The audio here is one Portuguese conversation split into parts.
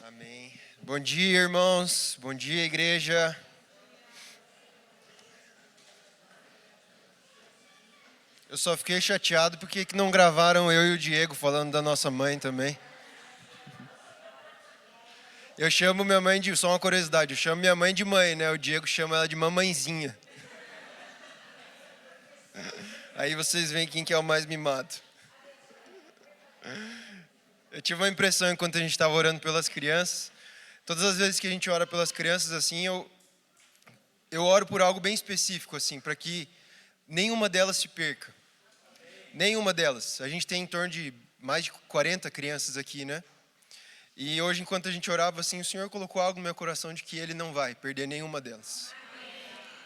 Amém. Bom dia, irmãos. Bom dia, igreja. Eu só fiquei chateado porque que não gravaram eu e o Diego falando da nossa mãe também. Eu chamo minha mãe de... Só uma curiosidade, eu chamo minha mãe de mãe, né? O Diego chama ela de mamãezinha. Aí vocês veem quem que é o mais mimado. Eu tive uma impressão enquanto a gente estava orando pelas crianças. Todas as vezes que a gente ora pelas crianças, assim, eu oro por algo bem específico, assim, para que nenhuma delas se perca. Nenhuma delas. A gente tem em torno de mais de 40 crianças aqui, né? E hoje, enquanto a gente orava, assim, o Senhor colocou algo no meu coração de que Ele não vai perder nenhuma delas.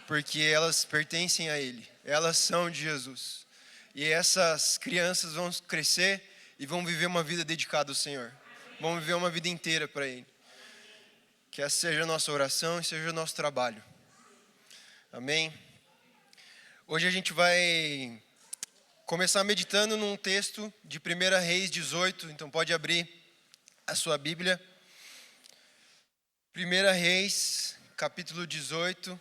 Porque elas pertencem a Ele. Elas são de Jesus. E essas crianças vão crescer e vão viver uma vida dedicada ao Senhor. Vão viver uma vida inteira para Ele. Que essa seja a nossa oração e seja o nosso trabalho. Amém? Hoje a gente vai começar meditando num texto de 1 Reis 18. Então pode abrir a sua Bíblia. 1 Reis, capítulo 18,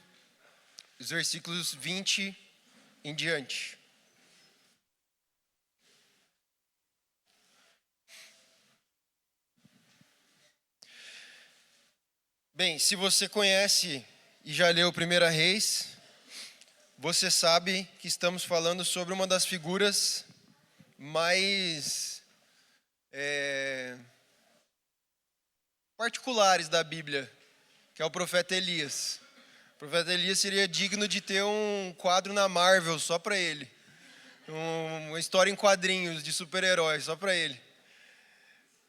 os versículos 20 em diante. Bem, se você conhece e já leu 1 Reis, você sabe que estamos falando sobre uma das figuras mais particulares da Bíblia, que é o profeta Elias. O profeta Elias seria digno de ter um quadro na Marvel só para ele. Uma história em quadrinhos de super-heróis só para ele.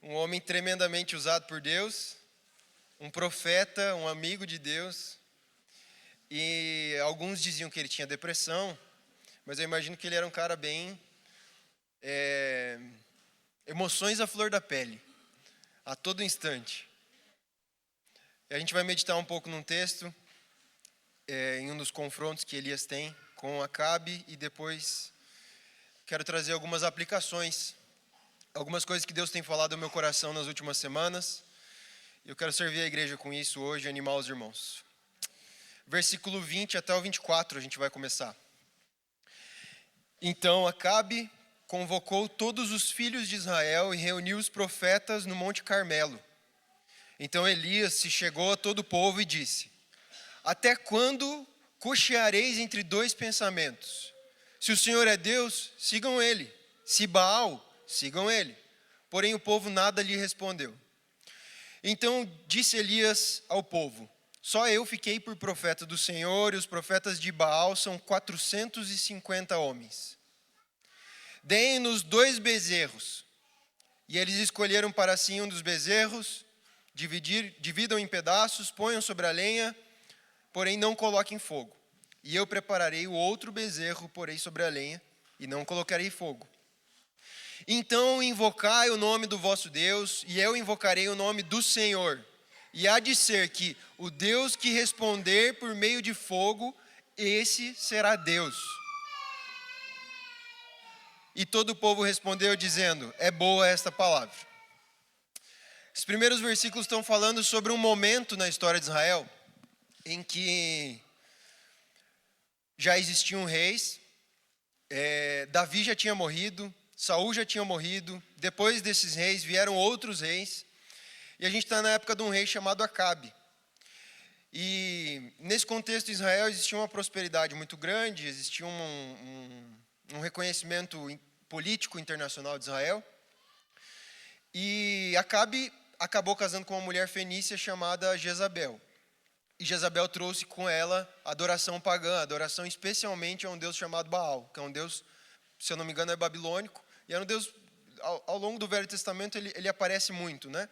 Um homem tremendamente usado por Deus, um profeta, um amigo de Deus. E alguns diziam que ele tinha depressão, mas eu imagino que ele era um cara bem... emoções à flor da pele, a todo instante. E a gente vai meditar um pouco num texto, em um dos confrontos que Elias tem com Acabe, e depois quero trazer algumas aplicações, algumas coisas que Deus tem falado ao meu coração nas últimas semanas. Eu quero servir a igreja com isso hoje e animar os irmãos. Versículo 20 até o 24 a gente vai começar. Então Acabe convocou todos os filhos de Israel e reuniu os profetas no Monte Carmelo. Então Elias se chegou a todo o povo e disse: até quando cocheareis entre dois pensamentos? Se o Senhor é Deus, sigam ele. Se Baal, sigam ele. Porém o povo nada lhe respondeu. Então disse Elias ao povo: só eu fiquei por profeta do Senhor, e os profetas de Baal são 450 homens. Deem-nos 2 bezerros. E eles escolheram para si um dos bezerros, dividam em pedaços, ponham sobre a lenha, porém não coloquem fogo. E eu prepararei o outro bezerro, porei sobre a lenha, e não colocarei fogo. Então invocai o nome do vosso Deus, e eu invocarei o nome do Senhor. E há de ser que o Deus que responder por meio de fogo, esse será Deus. E todo o povo respondeu dizendo: é boa esta palavra. Os primeiros versículos estão falando sobre um momento na história de Israel em que já existiam reis, Davi já tinha morrido, Saul já tinha morrido, depois desses reis vieram outros reis, e a gente está na época de um rei chamado Acabe. E nesse contexto de Israel existia uma prosperidade muito grande, existia um reconhecimento político internacional de Israel. E Acabe acabou casando com uma mulher fenícia chamada Jezabel. E Jezabel trouxe com ela adoração pagã, adoração especialmente a um deus chamado Baal, que é um deus, se eu não me engano, é babilônico. E era um deus, ao longo do Velho Testamento, ele aparece muito, né?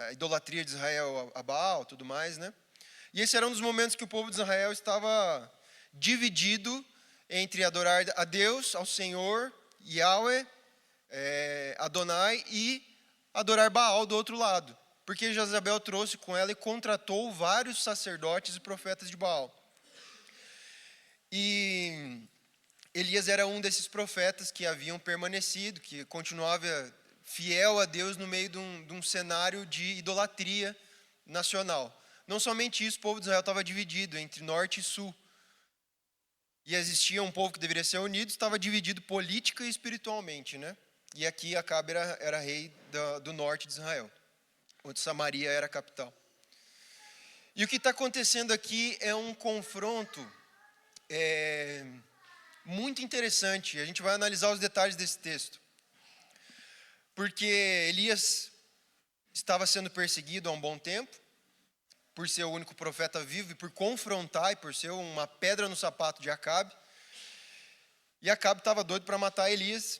A idolatria de Israel a Baal, tudo mais, né? E esse era um dos momentos que o povo de Israel estava dividido entre adorar a Deus, ao Senhor, Yahweh, Adonai, e adorar Baal do outro lado. Porque Jezabel trouxe com ela e contratou vários sacerdotes e profetas de Baal. E Elias era um desses profetas que haviam permanecido, que continuava fiel a Deus no meio de um cenário de idolatria nacional. Não somente isso, o povo de Israel estava dividido entre norte e sul. E existia um povo que deveria ser unido, estava dividido política e espiritualmente, né? E aqui Acabe era rei do norte de Israel, onde Samaria era a capital. E o que está acontecendo aqui é um confronto muito interessante. A gente vai analisar os detalhes desse texto. Porque Elias estava sendo perseguido há um bom tempo, por ser o único profeta vivo e por confrontar e por ser uma pedra no sapato de Acabe. E Acabe estava doido para matar Elias.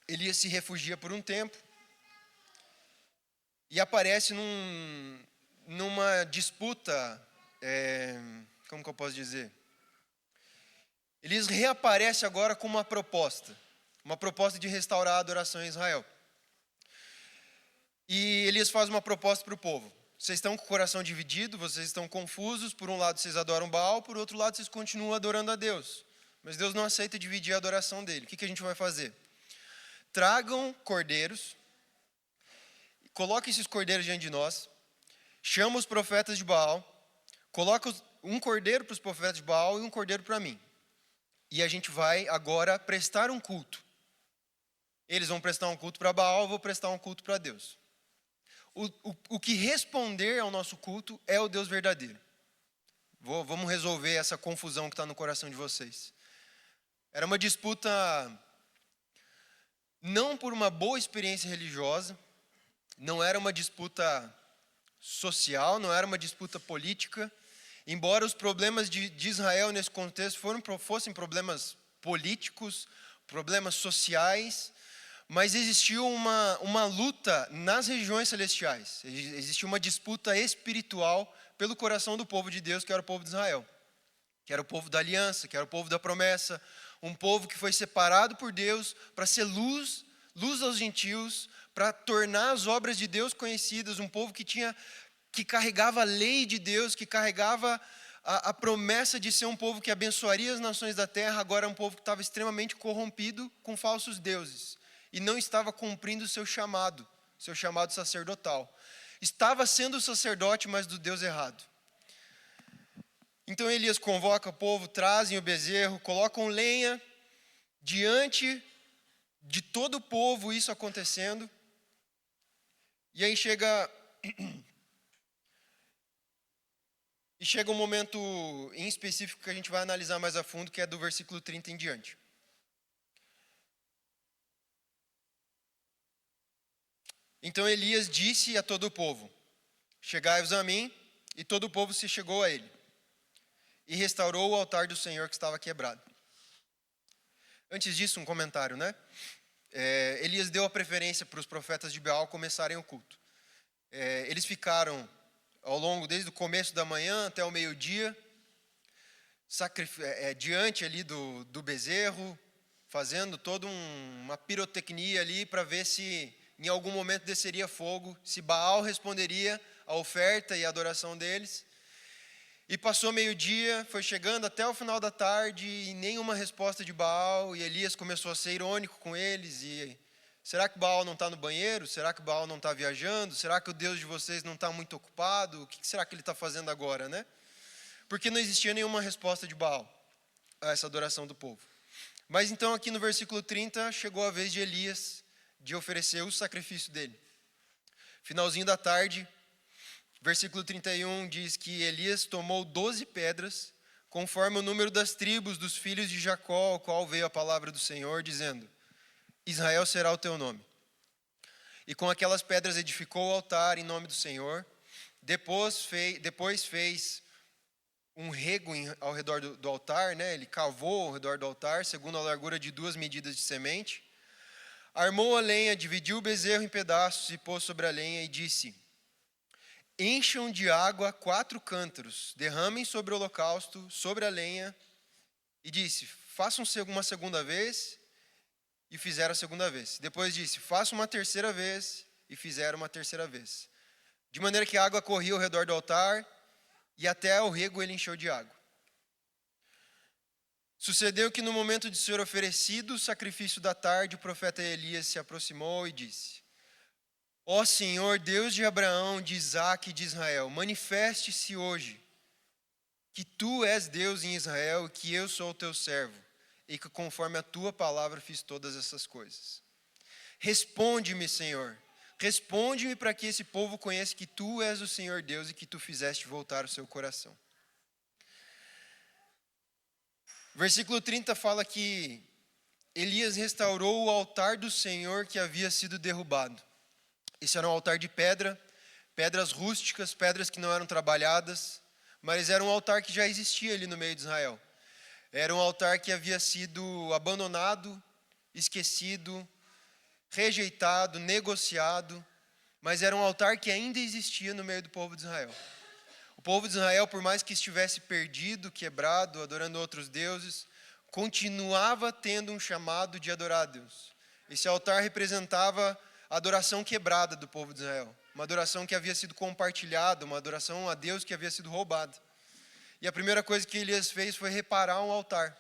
Elias se refugia por um tempo e aparece numa disputa, como que eu posso dizer? Elias reaparece agora com uma proposta de restaurar a adoração em Israel. E Elias faz uma proposta para o povo. Vocês estão com o coração dividido, vocês estão confusos. Por um lado vocês adoram Baal, por outro lado vocês continuam adorando a Deus. Mas Deus não aceita dividir a adoração dele. O que a gente vai fazer? Tragam cordeiros, coloquem esses cordeiros diante de nós, chama os profetas de Baal, coloca um cordeiro para os profetas de Baal e um cordeiro para mim. E a gente vai agora prestar um culto. Eles vão prestar um culto para Baal, eu vou prestar um culto para Deus. O que responder ao nosso culto é o Deus verdadeiro. Vamos resolver essa confusão que está no coração de vocês. Era uma disputa não por uma boa experiência religiosa, não era uma disputa social, não era uma disputa política. Embora os problemas de Israel nesse contexto fossem problemas políticos, problemas sociais, mas existiu uma luta nas regiões celestiais. Existiu uma disputa espiritual pelo coração do povo de Deus, que era o povo de Israel, que era o povo da aliança, que era o povo da promessa, um povo que foi separado por Deus para ser luz aos gentios, para tornar as obras de Deus conhecidas, um povo que carregava a lei de Deus, que carregava a promessa de ser um povo que abençoaria as nações da terra. Agora é um povo que estava extremamente corrompido com falsos deuses e não estava cumprindo o seu chamado sacerdotal. Estava sendo sacerdote, mas do Deus errado. Então Elias convoca o povo, trazem o bezerro, colocam lenha diante de todo o povo, isso acontecendo. E aí chega um momento em específico que a gente vai analisar mais a fundo, que é do versículo 30 em diante. Então Elias disse a todo o povo: chegai-vos a mim, e todo o povo se chegou a ele, e restaurou o altar do Senhor que estava quebrado. Antes disso, um comentário, né? Elias deu a preferência para os profetas de Baal começarem o culto. Eles ficaram ao longo, desde o começo da manhã até o meio-dia, diante ali do bezerro, fazendo toda uma pirotecnia ali para ver se em algum momento desceria fogo, se Baal responderia à oferta e à adoração deles. E passou meio-dia, foi chegando até o final da tarde e nenhuma resposta de Baal, e Elias começou a ser irônico com eles. E será que Baal não está no banheiro? Será que Baal não está viajando? Será que o Deus de vocês não está muito ocupado? O que será que ele está fazendo agora, né? Porque não existia nenhuma resposta de Baal a essa adoração do povo. Mas então aqui no versículo 30 chegou a vez de Elias de oferecer o sacrifício dele. Finalzinho da tarde, versículo 31 diz que Elias tomou 12 pedras, conforme o número das tribos dos filhos de Jacó, ao qual veio a palavra do Senhor, dizendo: Israel será o teu nome. E com aquelas pedras edificou o altar em nome do Senhor. Depois fez um rego ao redor do altar, né? Ele cavou ao redor do altar, segundo a largura de 2 medidas de semente. Armou a lenha, dividiu o bezerro em pedaços e pôs sobre a lenha e disse: encham de água 4 cântaros, derramem sobre o holocausto, sobre a lenha. E disse: façam uma segunda vez. E fizeram a segunda vez. Depois disse: façam uma terceira vez. E fizeram uma terceira vez. De maneira que a água corria ao redor do altar, e até o rego ele encheu de água. Sucedeu que no momento de ser oferecido o sacrifício da tarde, o profeta Elias se aproximou e disse: Ó Senhor, Deus de Abraão, de Isaque e de Israel, manifeste-se hoje, que tu és Deus em Israel e que eu sou o teu servo, e que conforme a tua palavra fiz todas essas coisas. Responde-me, Senhor, responde-me para que esse povo conheça que tu és o Senhor Deus e que tu fizeste voltar o seu coração. Versículo 30 fala que Elias restaurou o altar do Senhor que havia sido derrubado. Esse era um altar de pedra, pedras rústicas, pedras que não eram trabalhadas, mas era um altar que já existia ali no meio de Israel. Era um altar que havia sido abandonado, esquecido, rejeitado, negociado, mas era um altar que ainda existia no meio do povo de Israel. O povo de Israel, por mais que estivesse perdido, quebrado, adorando outros deuses, continuava tendo um chamado de adorar a Deus. Esse altar representava a adoração quebrada do povo de Israel, uma adoração que havia sido compartilhada, uma adoração a Deus que havia sido roubada. E a primeira coisa que Elias fez foi reparar um altar.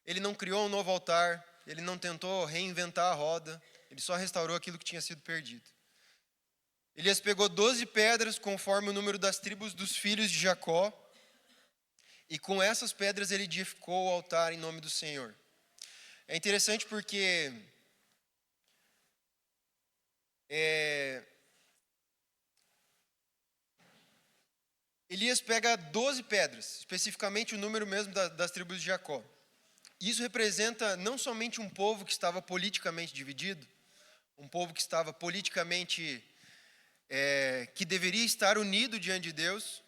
Ele não criou um novo altar, ele não tentou reinventar a roda, ele só restaurou aquilo que tinha sido perdido. Elias pegou 12 pedras, conforme o número das tribos dos filhos de Jacó, e com essas pedras ele edificou o altar em nome do Senhor. É interessante porque Elias pega 12 pedras, especificamente o número mesmo das tribos de Jacó. Isso representa não somente um povo que estava politicamente dividido, um povo que estava politicamente, que deveria estar unido diante de Deus,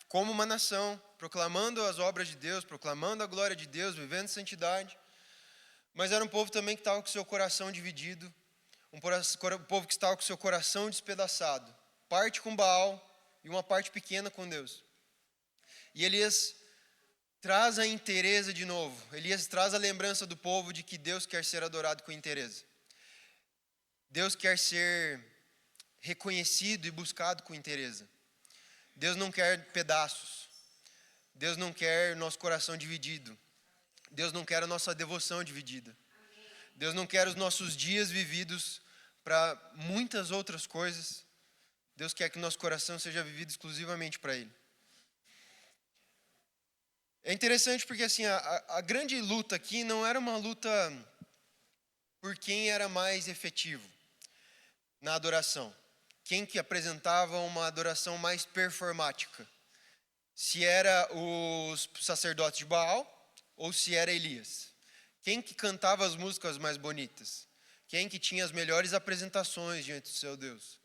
como uma nação, proclamando as obras de Deus, proclamando a glória de Deus, vivendo santidade, mas era um povo também que estava com seu coração dividido, um povo que estava com seu coração despedaçado, parte com Baal e uma parte pequena com Deus. E Elias traz a inteireza de novo. Elias traz a lembrança do povo de que Deus quer ser adorado com inteireza. Deus quer ser reconhecido e buscado com inteireza. Deus não quer pedaços. Deus não quer nosso coração dividido. Deus não quer a nossa devoção dividida. Deus não quer os nossos dias vividos para muitas outras coisas. Deus quer que nosso coração seja vivido exclusivamente para Ele. É interessante porque assim, a grande luta aqui não era uma luta por quem era mais efetivo na adoração. Quem que apresentava uma adoração mais performática. Se era os sacerdotes de Baal ou se era Elias. Quem que cantava as músicas mais bonitas. Quem que tinha as melhores apresentações diante do seu Deus.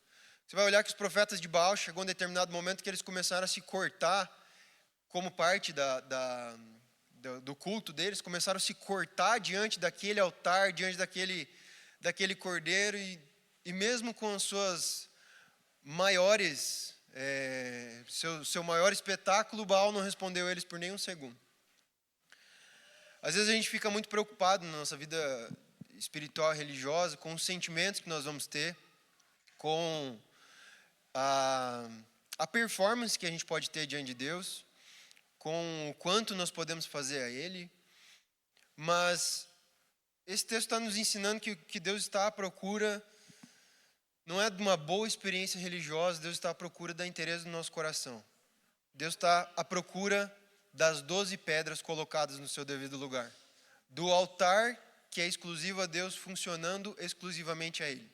Você vai olhar que os profetas de Baal chegou um determinado momento que eles começaram a se cortar como parte do culto deles, começaram a se cortar diante daquele altar, diante daquele cordeiro, e mesmo com as suas maiores, seu maior espetáculo, Baal não respondeu a eles por nenhum segundo. Às vezes a gente fica muito preocupado na nossa vida espiritual e religiosa com os sentimentos que nós vamos ter, com a performance que a gente pode ter diante de Deus, com o quanto nós podemos fazer a Ele, mas esse texto está nos ensinando que Deus está à procura, não é de uma boa experiência religiosa, Deus está à procura da inteireza do nosso coração. Deus está à procura das 12 pedras colocadas no seu devido lugar, do altar que é exclusivo a Deus, funcionando exclusivamente a Ele,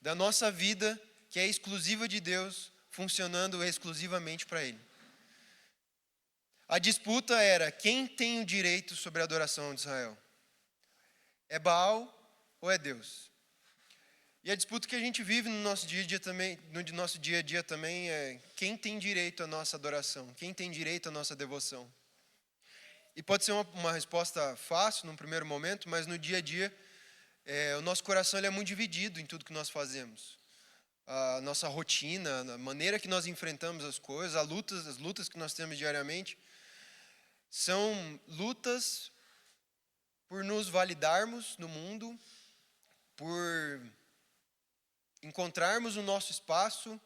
da nossa vida que é exclusiva de Deus, funcionando exclusivamente para Ele. A disputa era quem tem o direito sobre a adoração de Israel. É Baal ou é Deus? E a disputa que a gente vive no nosso dia a dia também é quem tem direito à nossa adoração, quem tem direito à nossa devoção. E pode ser uma resposta fácil num primeiro momento, mas no dia a dia o nosso coração ele é muito dividido em tudo que nós fazemos. A nossa rotina, a maneira que nós enfrentamos as coisas, as lutas que nós temos diariamente, são lutas por nos validarmos no mundo, por encontrarmos o nosso espaço,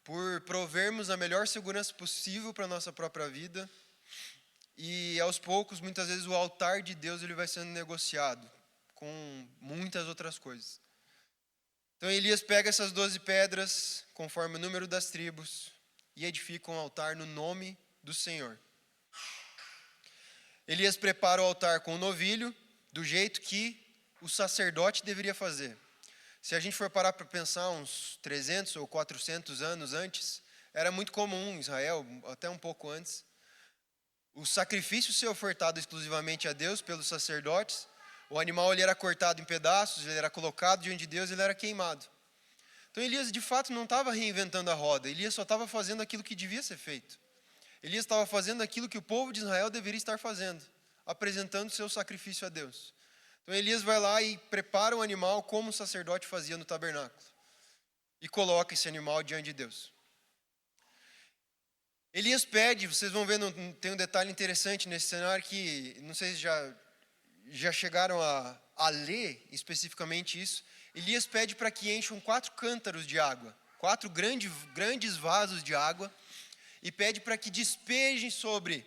por provermos a melhor segurança possível para a nossa própria vida. E aos poucos, muitas vezes, o altar de Deus ele vai sendo negociado com muitas outras coisas. Então Elias pega essas 12 pedras, conforme o número das tribos, e edifica um altar no nome do Senhor. Elias prepara o altar com o novilho, do jeito que o sacerdote deveria fazer. Se a gente for parar para pensar uns 300 ou 400 anos antes, era muito comum em Israel, até um pouco antes, o sacrifício ser ofertado exclusivamente a Deus pelos sacerdotes. O animal ele era cortado em pedaços, ele era colocado diante de Deus, ele era queimado. Então Elias de fato não estava reinventando a roda, Elias só estava fazendo aquilo que devia ser feito. Elias estava fazendo aquilo que o povo de Israel deveria estar fazendo, apresentando seu sacrifício a Deus. Então Elias vai lá e prepara o animal como o sacerdote fazia no tabernáculo. E coloca esse animal diante de Deus. Elias pede, vocês vão ver, tem um detalhe interessante nesse cenário que, não sei se já chegaram a ler especificamente isso. Elias pede para que encham 4 cântaros de água, 4 grandes vasos de água, e pede para que despejem sobre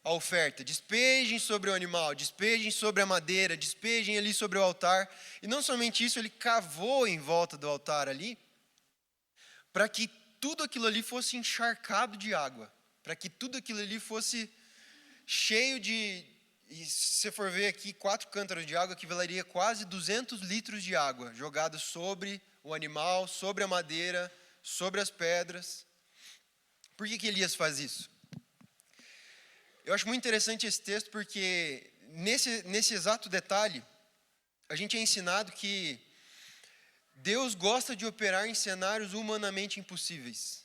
a oferta, despejem sobre o animal, despejem sobre a madeira, despejem ali sobre o altar. E não somente isso, ele cavou em volta do altar ali, para que tudo aquilo ali fosse encharcado de água, para que tudo aquilo ali fosse cheio de... E se você for ver aqui, 4 cântaros de água equivaleria a quase 200 litros de água, jogados sobre o animal, sobre a madeira, sobre as pedras. Por que Elias faz isso? Eu acho muito interessante esse texto porque nesse exato detalhe, a gente é ensinado que Deus gosta de operar em cenários humanamente impossíveis.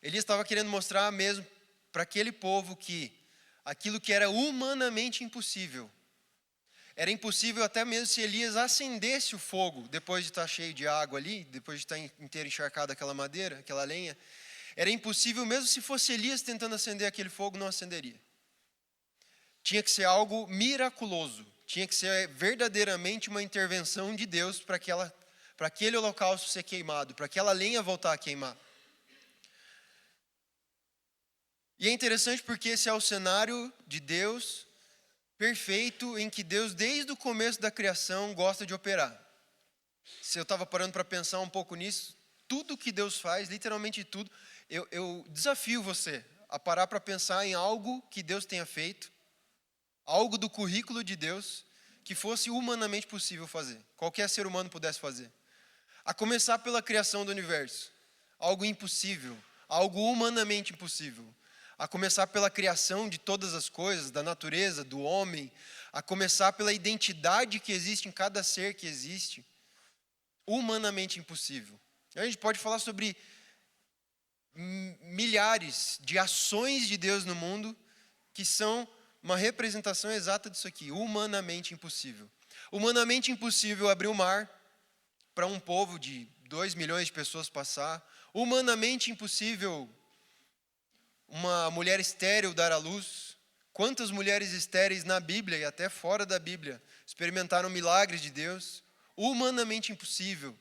Elias estava querendo mostrar mesmo para aquele povo que aquilo que era humanamente impossível, era impossível até mesmo se Elias acendesse o fogo, depois de estar cheio de água ali, depois de estar inteiro encharcado aquela madeira, aquela lenha, era impossível mesmo se fosse Elias tentando acender aquele fogo, não acenderia. Tinha que ser algo miraculoso, tinha que ser verdadeiramente uma intervenção de Deus para aquele holocausto ser queimado, para aquela lenha voltar a queimar. E é interessante porque esse é o cenário de Deus perfeito em que Deus, desde o começo da criação, gosta de operar. Se eu estava parando para pensar um pouco nisso, tudo que Deus faz, literalmente tudo, eu desafio você a parar para pensar em algo que Deus tenha feito, algo do currículo de Deus, que fosse humanamente possível fazer, qualquer ser humano pudesse fazer. A começar pela criação do universo, algo impossível, algo humanamente impossível. A começar pela criação de todas as coisas, da natureza, do homem, a começar pela identidade que existe em cada ser que existe, humanamente impossível. A gente pode falar sobre milhares de ações de Deus no mundo que são uma representação exata disso aqui, humanamente impossível. Humanamente impossível abrir o mar para um povo de 2 milhões de pessoas passar, humanamente impossível uma mulher estéril dar à luz. Quantas mulheres estéreis na Bíblia e até fora da Bíblia experimentaram milagres de Deus? Humanamente impossível.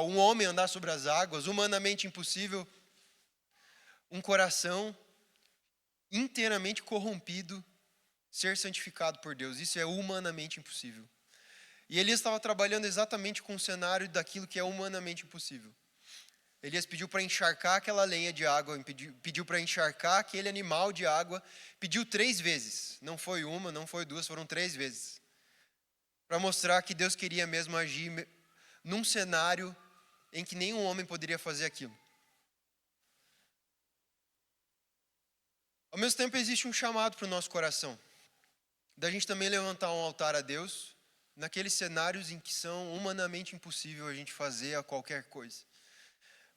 Um homem andar sobre as águas, humanamente impossível. Um coração inteiramente corrompido ser santificado por Deus. Isso é humanamente impossível. E Elias estava trabalhando exatamente com o cenário daquilo que é humanamente impossível. Elias pediu para encharcar aquela lenha de água, pediu para encharcar aquele animal de água, pediu 3 vezes, não foi uma, não foi 2, foram 3 vezes, para mostrar que Deus queria mesmo agir num cenário em que nenhum homem poderia fazer aquilo. Ao mesmo tempo existe um chamado para o nosso coração, da gente também levantar um altar a Deus, naqueles cenários em que são humanamente impossível a gente fazer a qualquer coisa.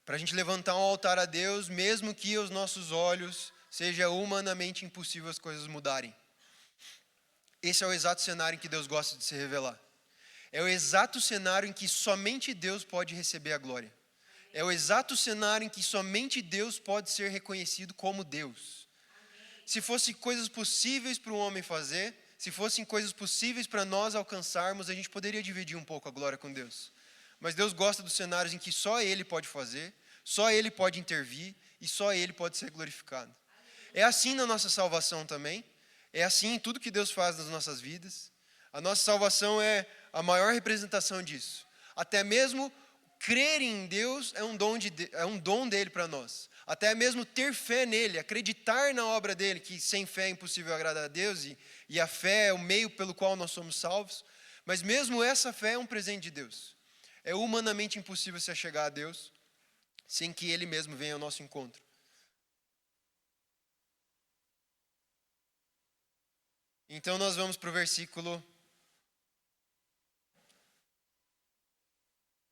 Para a gente levantar um altar a Deus, mesmo que aos nossos olhos seja humanamente impossível as coisas mudarem. Esse é o exato cenário em que Deus gosta de se revelar. É o exato cenário em que somente Deus pode receber a glória. É o exato cenário em que somente Deus pode ser reconhecido como Deus. Se fossem coisas possíveis para um homem fazer, se fossem coisas possíveis para nós alcançarmos, a gente poderia dividir um pouco a glória com Deus. Mas Deus gosta dos cenários em que só Ele pode fazer, só Ele pode intervir e só Ele pode ser glorificado. É assim na nossa salvação também, é assim em tudo que Deus faz nas nossas vidas. A nossa salvação é a maior representação disso. Até mesmo crer em Deus é um dom dele para nós. Até mesmo ter fé nele, acreditar na obra dele, que sem fé é impossível agradar a Deus, e a fé é o meio pelo qual nós somos salvos. Mas mesmo essa fé é um presente de Deus. É humanamente impossível se achegar a Deus sem que ele mesmo venha ao nosso encontro. Então nós vamos para o versículo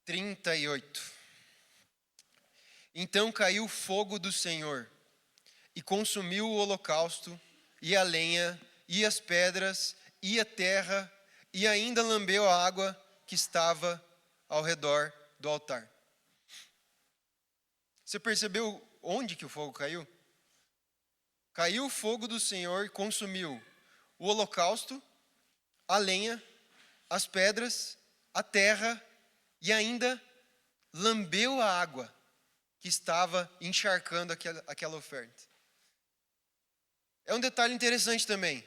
38. Então caiu o fogo do Senhor e consumiu o holocausto, e a lenha, e as pedras, e a terra, e ainda lambeu a água que estava ao redor do altar. Você percebeu onde que o fogo caiu? Caiu o fogo do Senhor e consumiu o holocausto, a lenha, as pedras, a terra, e ainda lambeu a água que estava encharcando aquela oferta. É um detalhe interessante também,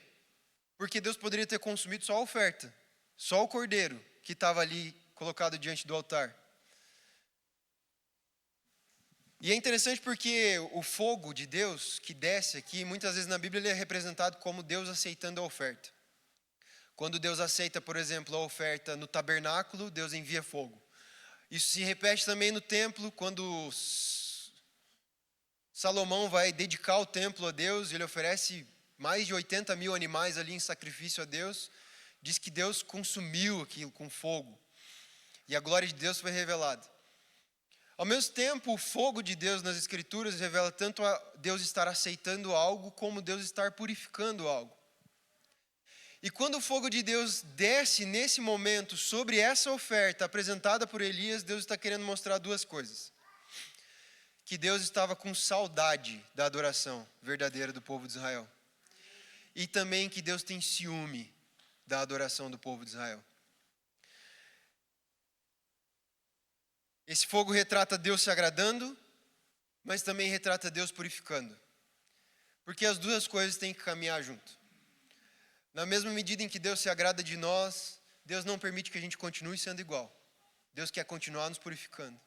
porque Deus poderia ter consumido só a oferta, só o cordeiro que estava ali colocado diante do altar. E é interessante porque o fogo de Deus que desce aqui, muitas vezes na Bíblia ele é representado como Deus aceitando a oferta. Quando Deus aceita, por exemplo, a oferta no tabernáculo, Deus envia fogo. Isso se repete também no templo, quando Salomão vai dedicar o templo a Deus, ele oferece mais de 80 mil animais ali em sacrifício a Deus. Diz que Deus consumiu aquilo com fogo. E a glória de Deus foi revelada. Ao mesmo tempo, o fogo de Deus nas Escrituras revela tanto a Deus estar aceitando algo, como Deus estar purificando algo. E quando o fogo de Deus desce nesse momento sobre essa oferta apresentada por Elias, Deus está querendo mostrar duas coisas. Que Deus estava com saudade da adoração verdadeira do povo de Israel. E também que Deus tem ciúme da adoração do povo de Israel. Esse fogo retrata Deus se agradando, mas também retrata Deus purificando. Porque as duas coisas têm que caminhar junto. Na mesma medida em que Deus se agrada de nós, Deus não permite que a gente continue sendo igual. Deus quer continuar nos purificando.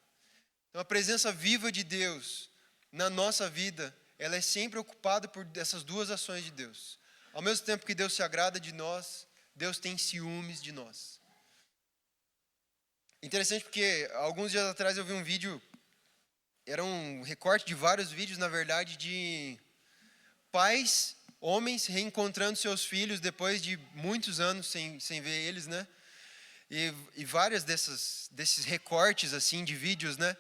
Então a presença viva de Deus na nossa vida, ela é sempre ocupada por essas duas ações de Deus. Ao mesmo tempo que Deus se agrada de nós, Deus tem ciúmes de nós. Interessante porque alguns dias atrás eu vi um vídeo, era um recorte de vários vídeos, na verdade, de pais, homens reencontrando seus filhos depois de muitos anos sem ver eles, né? E vários desses recortes, assim, de vídeos, né?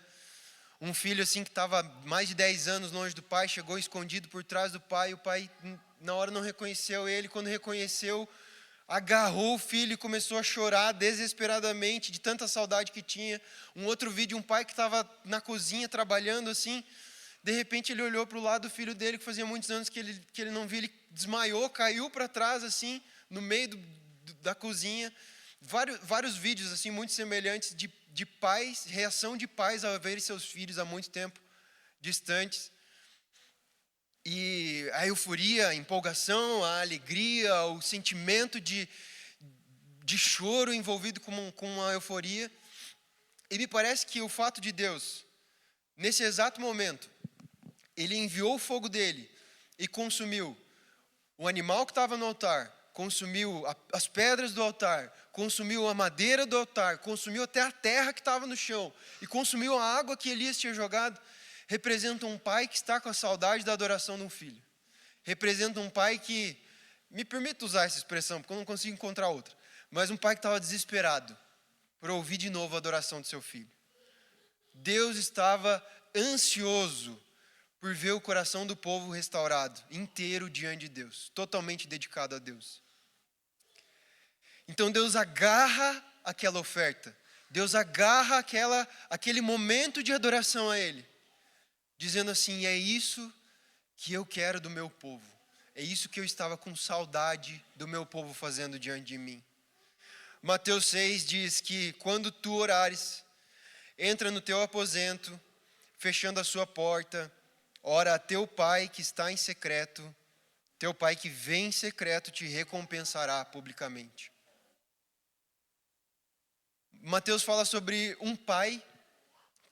Um filho, assim, que estava mais de 10 anos longe do pai, chegou escondido por trás do pai, e o pai, na hora, não reconheceu ele. Quando reconheceu, agarrou o filho e começou a chorar desesperadamente, de tanta saudade que tinha. Um outro vídeo, um pai que estava na cozinha trabalhando, assim, de repente ele olhou para o lado do filho dele, que fazia muitos anos que ele não via, ele desmaiou, caiu para trás, assim, no meio da cozinha. Vários vídeos, assim, muito semelhantes de pais, reação de pais ao verem seus filhos há muito tempo distantes. E a euforia, a empolgação, a alegria, o sentimento de choro envolvido com a euforia. E me parece que o fato de Deus, nesse exato momento, ele enviou o fogo dele e consumiu o animal que estava no altar, consumiu as pedras do altar, consumiu a madeira do altar, consumiu até a terra que estava no chão e consumiu a água que Elias tinha jogado. Representa um pai que está com a saudade da adoração de um filho. Representa um pai que, me permito usar essa expressão, porque eu não consigo encontrar outra, mas um pai que estava desesperado por ouvir de novo a adoração do seu filho. Deus estava ansioso por ver o coração do povo restaurado, inteiro diante de Deus, totalmente dedicado a Deus. Então Deus agarra aquela oferta, Deus agarra aquele momento de adoração a Ele, dizendo assim: é isso que eu quero do meu povo, é isso que eu estava com saudade do meu povo fazendo diante de mim. Mateus 6 diz que quando tu orares, entra no teu aposento, fechando a sua porta, ora a teu pai que está em secreto, teu pai que vem em secreto te recompensará publicamente. Mateus fala sobre um pai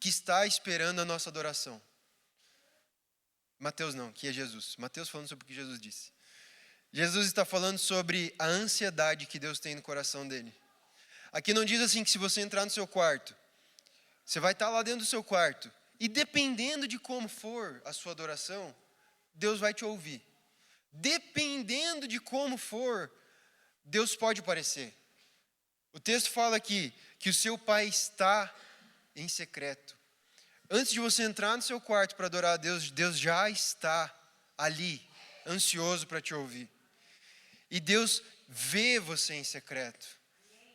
que está esperando a nossa adoração. Mateus não, que é Jesus. Mateus falando sobre o que Jesus disse. Jesus está falando sobre a ansiedade que Deus tem no coração dele. Aqui não diz assim que se você entrar no seu quarto, você vai estar lá dentro do seu quarto, e dependendo de como for a sua adoração, Deus vai te ouvir. Dependendo de como for, Deus pode aparecer. O texto fala aqui que o seu pai está em secreto. Antes de você entrar no seu quarto para adorar a Deus, Deus já está ali, ansioso para te ouvir. E Deus vê você em secreto.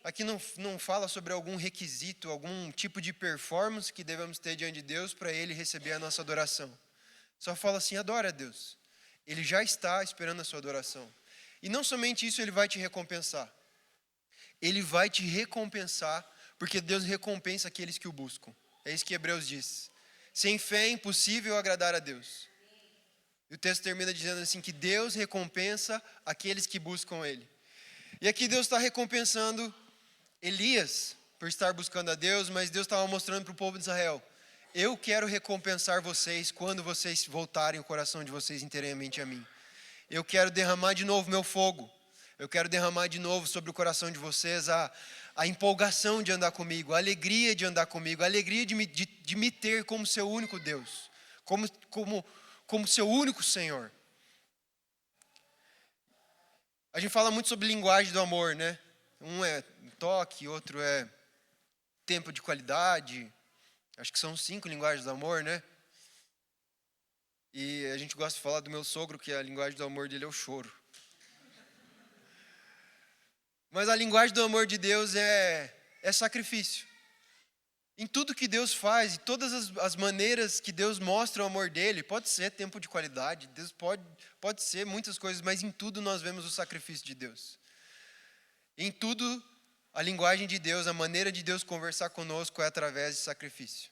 Aqui não fala sobre algum requisito, algum tipo de performance que devemos ter diante de Deus para Ele receber a nossa adoração. Só fala assim, adora a Deus. Ele já está esperando a sua adoração. E não somente isso, Ele vai te recompensar. Ele vai te recompensar, porque Deus recompensa aqueles que o buscam. É isso que Hebreus diz. Sem fé é impossível agradar a Deus. E o texto termina dizendo assim, que Deus recompensa aqueles que buscam Ele. E aqui Deus está recompensando Elias por estar buscando a Deus, mas Deus estava mostrando para o povo de Israel, eu quero recompensar vocês quando vocês voltarem o coração de vocês inteiramente a mim. Eu quero derramar de novo meu fogo. Eu quero derramar de novo sobre o coração de vocês a empolgação de andar comigo, a alegria de andar comigo, a alegria de me ter como seu único Deus, como seu único Senhor. A gente fala muito sobre linguagem do amor, né? Um é toque, outro é tempo de qualidade. Acho que são 5 linguagens do amor, né? E a gente gosta de falar do meu sogro, que a linguagem do amor dele é o choro. Mas a linguagem do amor de Deus é sacrifício. Em tudo que Deus faz, em todas as maneiras que Deus mostra o amor dele, pode ser tempo de qualidade, Deus pode ser muitas coisas, mas em tudo nós vemos o sacrifício de Deus. Em tudo, a linguagem de Deus, a maneira de Deus conversar conosco é através de sacrifício.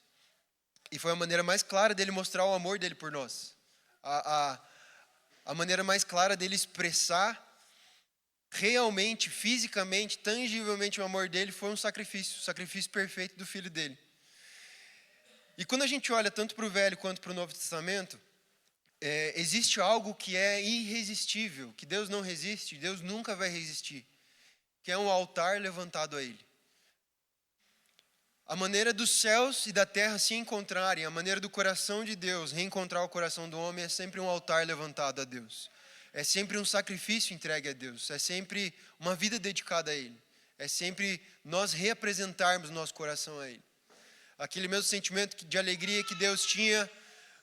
E foi a maneira mais clara dele mostrar o amor dele por nós. A maneira mais clara dele expressar realmente, fisicamente, tangivelmente o amor dele foi um sacrifício, o sacrifício perfeito do filho dele. E quando a gente olha tanto para o Velho quanto para o Novo Testamento, existe algo que é irresistível, que Deus não resiste, Deus nunca vai resistir, que é um altar levantado a Ele. A maneira dos céus e da terra se encontrarem, a maneira do coração de Deus reencontrar o coração do homem é sempre um altar levantado a Deus. É sempre um sacrifício entregue a Deus. É sempre uma vida dedicada a Ele. É sempre nós reapresentarmos nosso coração a Ele. Aquele mesmo sentimento de alegria que Deus tinha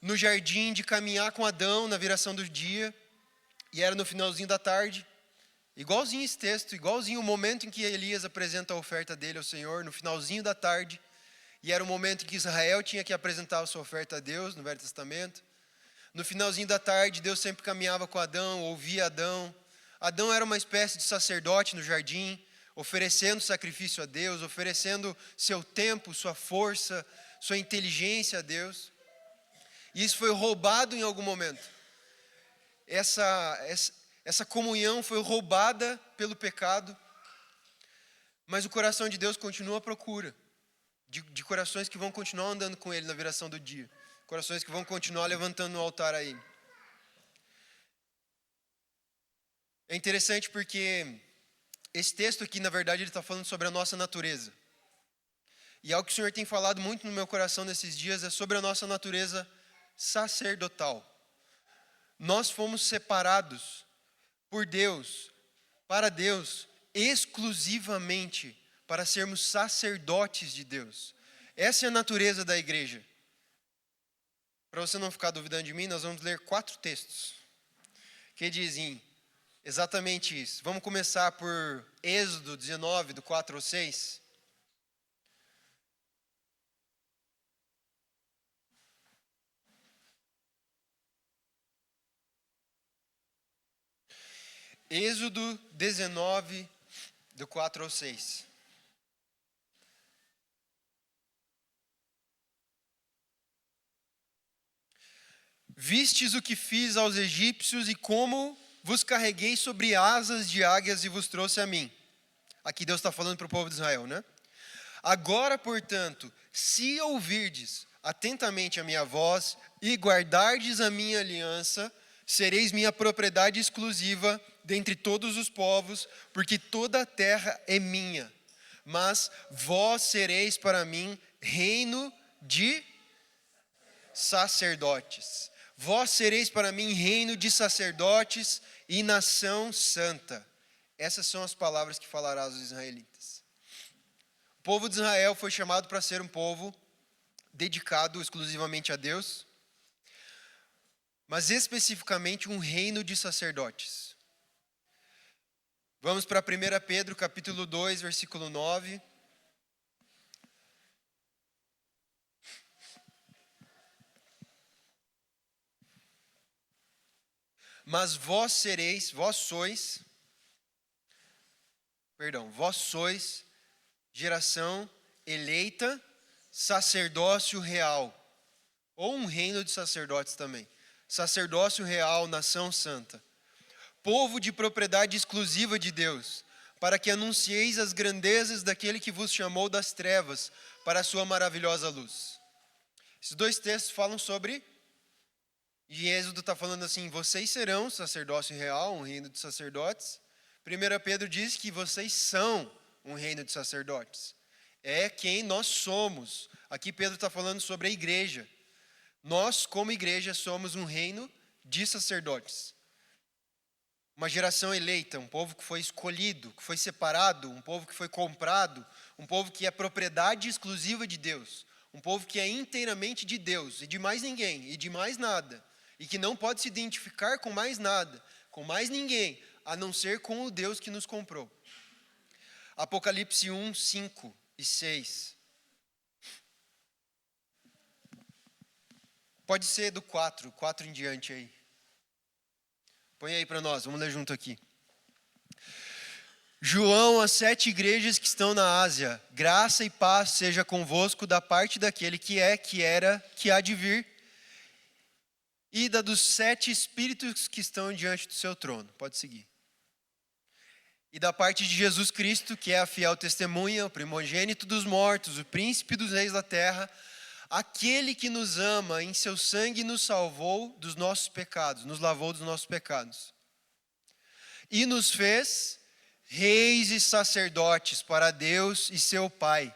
no jardim de caminhar com Adão na viração do dia. E era no finalzinho da tarde. Igualzinho esse texto, igualzinho o momento em que Elias apresenta a oferta dele ao Senhor, no finalzinho da tarde. E era o momento em que Israel tinha que apresentar a sua oferta a Deus no Velho Testamento. No finalzinho da tarde, Deus sempre caminhava com Adão, ouvia Adão. Adão era uma espécie de sacerdote no jardim, oferecendo sacrifício a Deus, oferecendo seu tempo, sua força, sua inteligência a Deus. E isso foi roubado em algum momento. Essa comunhão foi roubada pelo pecado, mas o coração de Deus continua à procura de corações que vão continuar andando com Ele na viração do dia. Corações que vão continuar levantando no altar a Ele. É interessante porque esse texto aqui, na verdade, ele está falando sobre a nossa natureza. E algo que o Senhor tem falado muito no meu coração nesses dias é sobre a nossa natureza sacerdotal. Nós fomos separados por Deus, para Deus, exclusivamente para sermos sacerdotes de Deus. Essa é a natureza da igreja. Para você não ficar duvidando de mim, nós vamos ler 4 textos que dizem exatamente isso. Vamos começar por Êxodo 19, do 4 ao 6. Êxodo 19, do 4 ao 6. Vistes o que fiz aos egípcios e como vos carreguei sobre asas de águias e vos trouxe a mim. Aqui Deus está falando para o povo de Israel, né? Agora, portanto, se ouvirdes atentamente a minha voz e guardardes a minha aliança, sereis minha propriedade exclusiva dentre todos os povos, porque toda a terra é minha. Mas vós sereis para mim reino de sacerdotes. Vós sereis para mim reino de sacerdotes e nação santa. Essas são as palavras que falará aos israelitas. O povo de Israel foi chamado para ser um povo dedicado exclusivamente a Deus, mas especificamente um reino de sacerdotes. Vamos para 1 Pedro capítulo 2, versículo 9. Mas vós sois geração eleita, sacerdócio real, ou um reino de sacerdotes também. Sacerdócio real, nação santa. Povo de propriedade exclusiva de Deus, para que anuncieis as grandezas daquele que vos chamou das trevas para a sua maravilhosa luz. Esses dois textos falam sobre, e Êxodo está falando assim, vocês serão sacerdócio real, um reino de sacerdotes. 1 Pedro diz que vocês são um reino de sacerdotes. É quem nós somos. Aqui Pedro está falando sobre a igreja. Nós, como igreja, somos um reino de sacerdotes. Uma geração eleita, um povo que foi escolhido, que foi separado, um povo que foi comprado, um povo que é propriedade exclusiva de Deus, um povo que é inteiramente de Deus e de mais ninguém e de mais nada, e que não pode se identificar com mais nada, com mais ninguém, a não ser com o Deus que nos comprou. Apocalipse 1, 5 e 6. Pode ser do 4 em diante aí. Põe aí para nós, vamos ler junto aqui. João, às 7 igrejas que estão na Ásia, graça e paz seja convosco da parte daquele que é, que era, que há de vir, e da dos 7 espíritos que estão diante do seu trono. Pode seguir. E da parte de Jesus Cristo, que é a fiel testemunha, o primogênito dos mortos, o príncipe dos reis da terra, aquele que nos ama, em seu sangue nos salvou dos nossos pecados, nos lavou dos nossos pecados. E nos fez reis e sacerdotes para Deus e seu Pai.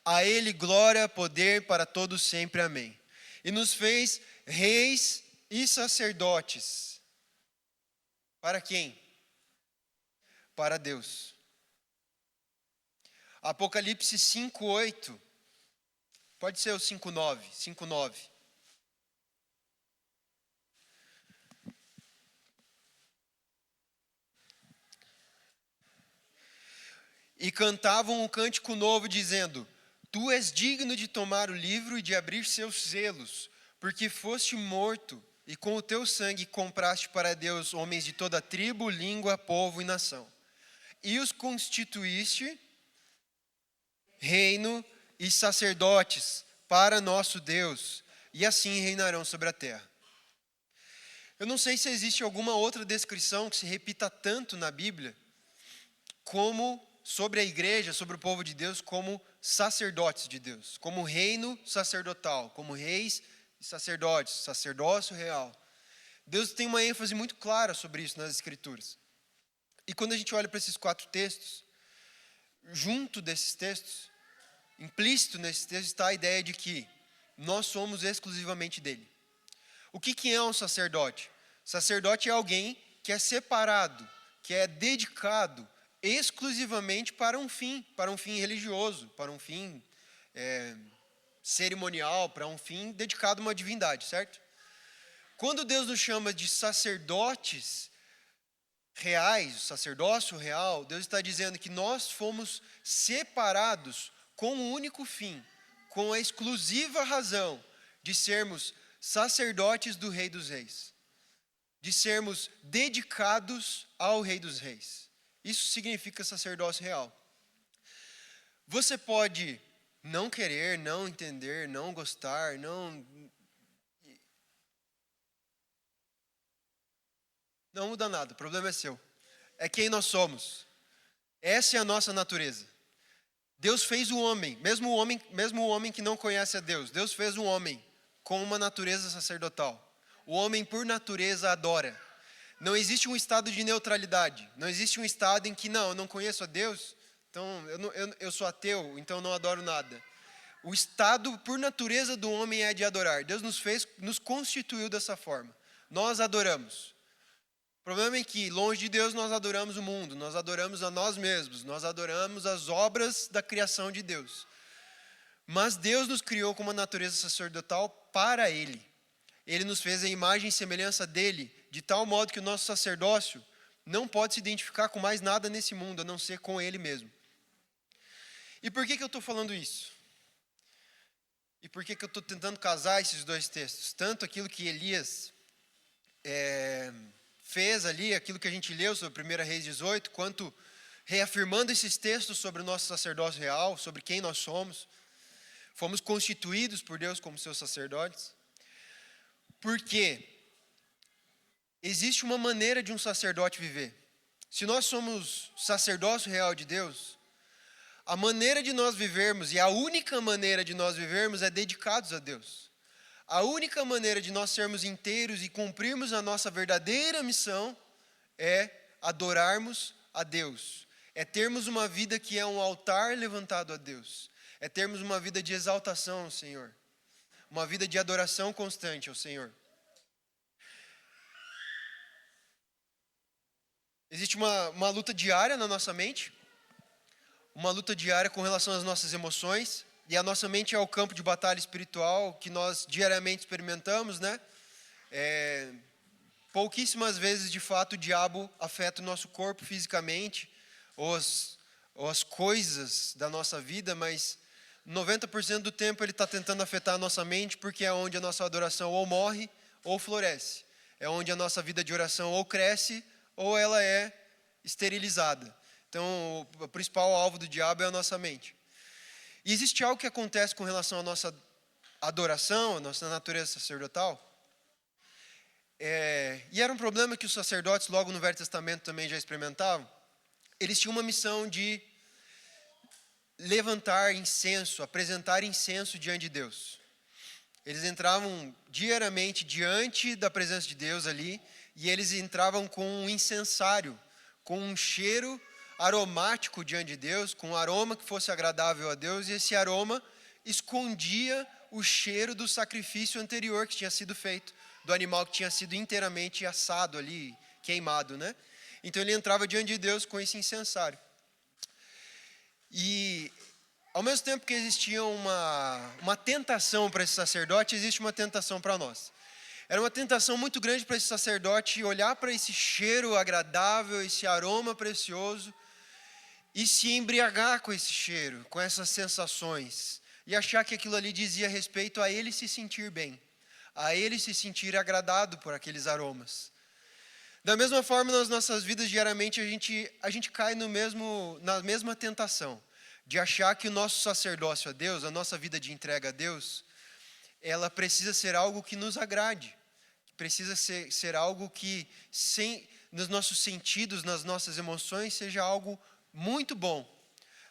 A Ele glória, poder para todos sempre. Amém. E nos fez reis e sacerdotes. Para quem? Para Deus. Apocalipse 5:8. Pode ser o 5:9. E cantavam um cântico novo, dizendo: Tu és digno de tomar o livro e de abrir seus selos, porque foste morto, e com o teu sangue compraste para Deus homens de toda tribo, língua, povo e nação. E os constituíste reino e sacerdotes para nosso Deus, e assim reinarão sobre a terra. Eu não sei se existe alguma outra descrição que se repita tanto na Bíblia, como sobre a igreja, sobre o povo de Deus, como sacerdotes de Deus, como reino sacerdotal, como reis e sacerdotes, sacerdócio real. Deus tem uma ênfase muito clara sobre isso nas Escrituras. E quando a gente olha para esses 4 textos, junto desses textos, implícito nesses textos está a ideia de que nós somos exclusivamente dele. O que é um sacerdote? Sacerdote é alguém que é separado, que é dedicado exclusivamente para um fim religioso, para um fim cerimonial, para um fim dedicado a uma divindade, certo? Quando Deus nos chama de sacerdotes reais, o sacerdócio real, Deus está dizendo que nós fomos separados com um único fim, com a exclusiva razão de sermos sacerdotes do Rei dos Reis, de sermos dedicados ao Rei dos Reis. Isso significa sacerdócio real. Você pode não querer, não entender, não gostar, não muda nada, o problema é seu. É quem nós somos. Essa é a nossa natureza. Deus fez mesmo o homem que não conhece a Deus, Deus fez um homem com uma natureza sacerdotal. O homem, por natureza, adora. Não existe um estado de neutralidade. Não existe um estado em que, não, eu não conheço a Deus, então eu sou ateu, então eu não adoro nada. O estado, por natureza do homem, é de adorar. Deus nos constituiu dessa forma. Nós adoramos. O problema é que, longe de Deus, nós adoramos o mundo, nós adoramos a nós mesmos, nós adoramos as obras da criação de Deus. Mas Deus nos criou com uma natureza sacerdotal para Ele. Ele nos fez a imagem e semelhança dele, de tal modo que o nosso sacerdócio não pode se identificar com mais nada nesse mundo, a não ser com Ele mesmo. E por que eu estou falando isso? E por que eu estou tentando casar esses dois textos? Tanto aquilo que Elias fez ali, aquilo que a gente leu sobre 1 Reis 18, quanto reafirmando esses textos sobre o nosso sacerdócio real, sobre quem nós somos. Fomos constituídos por Deus como seus sacerdotes. Porque existe uma maneira de um sacerdote viver. Se nós somos sacerdócio real de Deus, a maneira de nós vivermos, e a única maneira de nós vivermos, é dedicados a Deus. A única maneira de nós sermos inteiros e cumprirmos a nossa verdadeira missão é adorarmos a Deus. É termos uma vida que é um altar levantado a Deus. É termos uma vida de exaltação ao Senhor. Uma vida de adoração constante ao Senhor. Existe uma luta diária na nossa mente. Uma luta diária com relação às nossas emoções. E a nossa mente é o campo de batalha espiritual que nós diariamente experimentamos, né? Pouquíssimas vezes, de fato, o diabo afeta o nosso corpo fisicamente, ou as coisas da nossa vida, mas 90% do tempo ele está tentando afetar a nossa mente, porque é onde a nossa adoração ou morre ou floresce. É onde a nossa vida de oração ou cresce ou ela é esterilizada. Então, o principal alvo do diabo é a nossa mente. E existe algo que acontece com relação à nossa adoração, à nossa natureza sacerdotal. E era um problema que os sacerdotes, logo no Velho Testamento, também já experimentavam. Eles tinham uma missão de levantar incenso, apresentar incenso diante de Deus. Eles entravam diariamente diante da presença de Deus ali, e eles entravam com um incensário, com um cheiro aromático diante de Deus, com um aroma que fosse agradável a Deus, e esse aroma escondia o cheiro do sacrifício anterior que tinha sido feito, do animal que tinha sido inteiramente assado ali, queimado, né? Então ele entrava diante de Deus com esse incensário. E ao mesmo tempo que existia uma tentação para esse sacerdote, existe uma tentação para nós. Era uma tentação muito grande para esse sacerdote olhar para esse cheiro agradável, esse aroma precioso, e se embriagar com esse cheiro, com essas sensações, e achar que aquilo ali dizia respeito a ele se sentir bem, a ele se sentir agradado por aqueles aromas. Da mesma forma, nas nossas vidas, diariamente, a gente cai na mesma tentação, de achar que o nosso sacerdócio a Deus, a nossa vida de entrega a Deus, ela precisa ser algo que nos agrade, precisa ser algo que, nos nossos sentidos, nas nossas emoções, seja algo muito bom,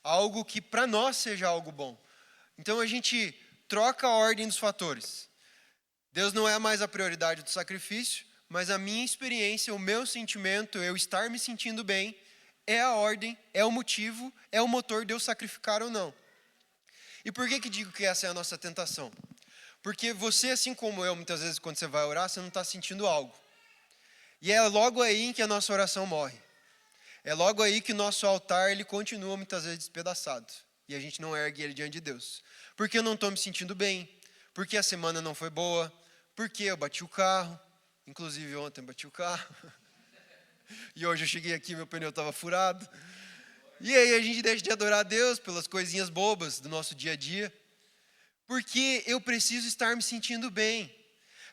algo que para nós seja algo bom. Então a gente troca a ordem dos fatores. Deus não é mais a prioridade do sacrifício, mas a minha experiência, o meu sentimento, eu estar me sentindo bem, é a ordem, é o motivo, é o motor de eu sacrificar ou não. E por que digo que essa é a nossa tentação? Porque você, assim como eu, muitas vezes quando você vai orar, você não está sentindo algo. E é logo aí em que a nossa oração morre. É logo aí que o nosso altar ele continua muitas vezes despedaçado. E a gente não ergue ele diante de Deus. Porque eu não estou me sentindo bem. Porque a semana não foi boa. Porque eu bati o carro. Inclusive ontem bati o carro. E hoje eu cheguei aqui, meu pneu estava furado. E aí a gente deixa de adorar a Deus pelas coisinhas bobas do nosso dia a dia. Porque eu preciso estar me sentindo bem.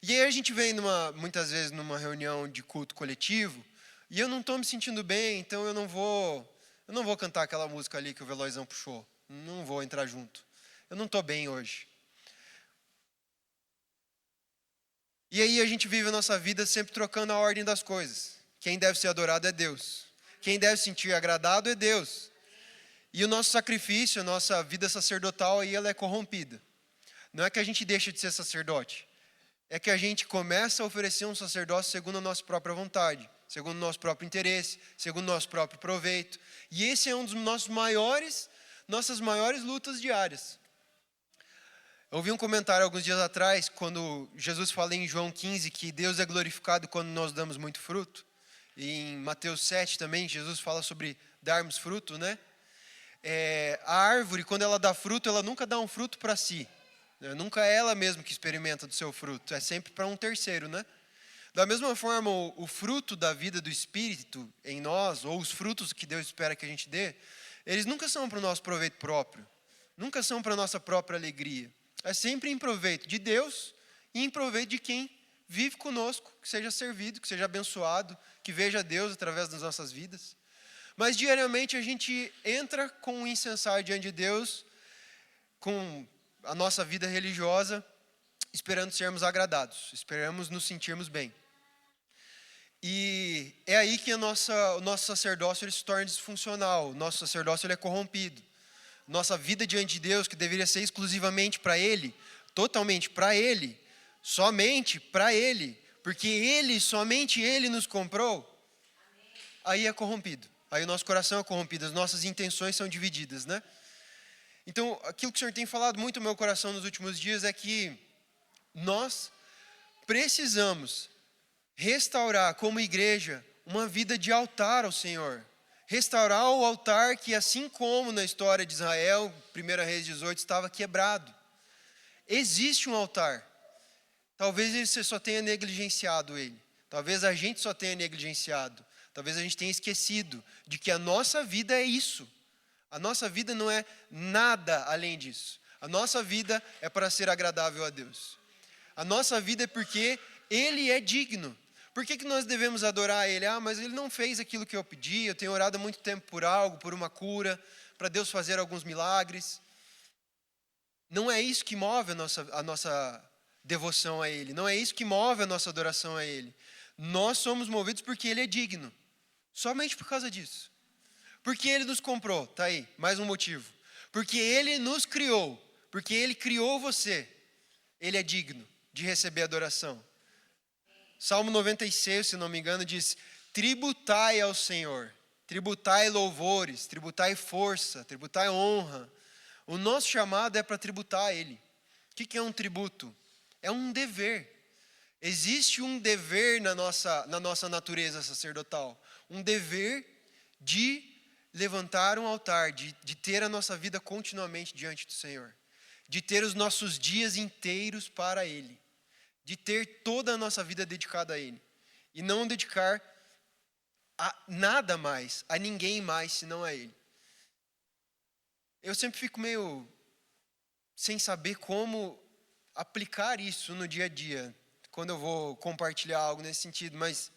E aí a gente vem muitas vezes numa reunião de culto coletivo, e eu não estou me sentindo bem, então eu não vou cantar aquela música ali que o Veloizão puxou. Não vou entrar junto. Eu não estou bem hoje. E aí a gente vive a nossa vida sempre trocando a ordem das coisas. Quem deve ser adorado é Deus. Quem deve se sentir agradado é Deus. E o nosso sacrifício, a nossa vida sacerdotal aí, ela é corrompida. Não é que a gente deixa de ser sacerdote, é que a gente começa a oferecer um sacerdócio segundo a nossa própria vontade, segundo o nosso próprio interesse, segundo o nosso próprio proveito. E esse é um dos nossas maiores lutas diárias. Eu ouvi um comentário alguns dias atrás, quando Jesus fala em João 15, que Deus é glorificado quando nós damos muito fruto. E em Mateus 7 também, Jesus fala sobre darmos fruto, né? A árvore, quando ela dá fruto, ela nunca dá um fruto para si. Nunca é ela mesma que experimenta do seu fruto, é sempre para um terceiro, né? Da mesma forma, o fruto da vida do Espírito em nós, ou os frutos que Deus espera que a gente dê, eles nunca são para o nosso proveito próprio, nunca são para a nossa própria alegria. É sempre em proveito de Deus e em proveito de quem vive conosco, que seja servido, que seja abençoado, que veja Deus através das nossas vidas. Mas diariamente a gente entra com um incensar diante de Deus, com a nossa vida religiosa, esperando sermos agradados, esperamos nos sentirmos bem. E é aí que o nosso sacerdócio ele se torna disfuncional, o nosso sacerdócio ele é corrompido. Nossa vida diante de Deus, que deveria ser exclusivamente para Ele, totalmente para Ele, somente para Ele, porque Ele, somente Ele nos comprou, aí é corrompido. Aí o nosso coração é corrompido, as nossas intenções são divididas, né? Então, aquilo que o Senhor tem falado muito no meu coração nos últimos dias é que nós precisamos restaurar como igreja uma vida de altar ao Senhor. Restaurar o altar que, assim como na história de Israel, 1 Reis 18, estava quebrado. Existe um altar. Talvez você só tenha negligenciado ele. Talvez a gente só tenha negligenciado. Talvez a gente tenha esquecido de que a nossa vida é isso. A nossa vida não é nada além disso. A nossa vida é para ser agradável a Deus. A nossa vida é porque Ele é digno. Por que nós devemos adorar Ele? Mas Ele não fez aquilo que eu pedi, eu tenho orado há muito tempo por algo, por uma cura, para Deus fazer alguns milagres. Não é isso que move a nossa devoção a Ele, não é isso que move a nossa adoração a Ele. Nós somos movidos porque Ele é digno, somente por causa disso. Porque Ele nos comprou, tá aí, mais um motivo. Porque Ele nos criou, porque Ele criou você, Ele é digno de receber adoração. Salmo 96, se não me engano, diz: tributai ao Senhor, tributai louvores, tributai força, tributai honra. O nosso chamado é para tributar a Ele. O que é um tributo? É um dever. Existe um dever na nossa natureza sacerdotal. Um dever de levantar um altar, de ter a nossa vida continuamente diante do Senhor. De ter os nossos dias inteiros para Ele. De ter toda a nossa vida dedicada a Ele. E não dedicar a nada mais, a ninguém mais, senão a Ele. Eu sempre fico meio sem saber como aplicar isso no dia a dia, quando eu vou compartilhar algo nesse sentido, mas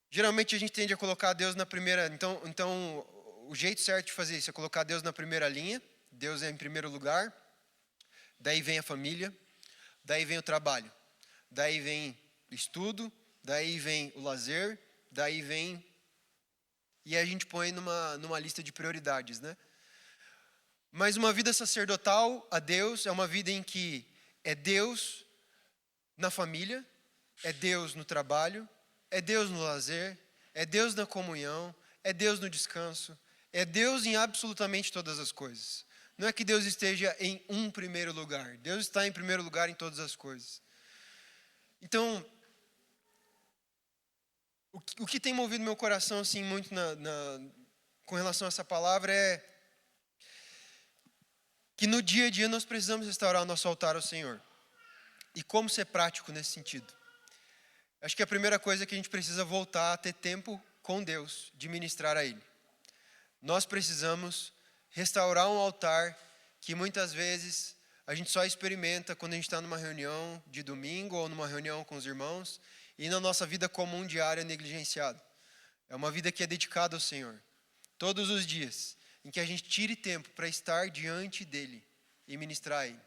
geralmente a gente tende a colocar Deus na primeira, então o jeito certo de fazer isso é colocar Deus na primeira linha, Deus é em primeiro lugar, daí vem a família, daí vem o trabalho, daí vem o estudo, daí vem o lazer, daí vem... E a gente põe numa lista de prioridades, né? Mas uma vida sacerdotal a Deus é uma vida em que é Deus na família, é Deus no trabalho, é Deus no lazer, é Deus na comunhão, é Deus no descanso, é Deus em absolutamente todas as coisas. Não é que Deus esteja em um primeiro lugar, Deus está em primeiro lugar em todas as coisas. Então, o que tem movido meu coração assim muito com relação a essa palavra é que no dia a dia nós precisamos restaurar o nosso altar ao Senhor. E como ser prático nesse sentido? Acho que a primeira coisa é que a gente precisa voltar a ter tempo com Deus, de ministrar a Ele. Nós precisamos restaurar um altar que muitas vezes a gente só experimenta quando a gente está numa reunião de domingo ou numa reunião com os irmãos e na nossa vida comum diária negligenciado. É uma vida que é dedicada ao Senhor. Todos os dias, em que a gente tire tempo para estar diante dEle e ministrar a Ele.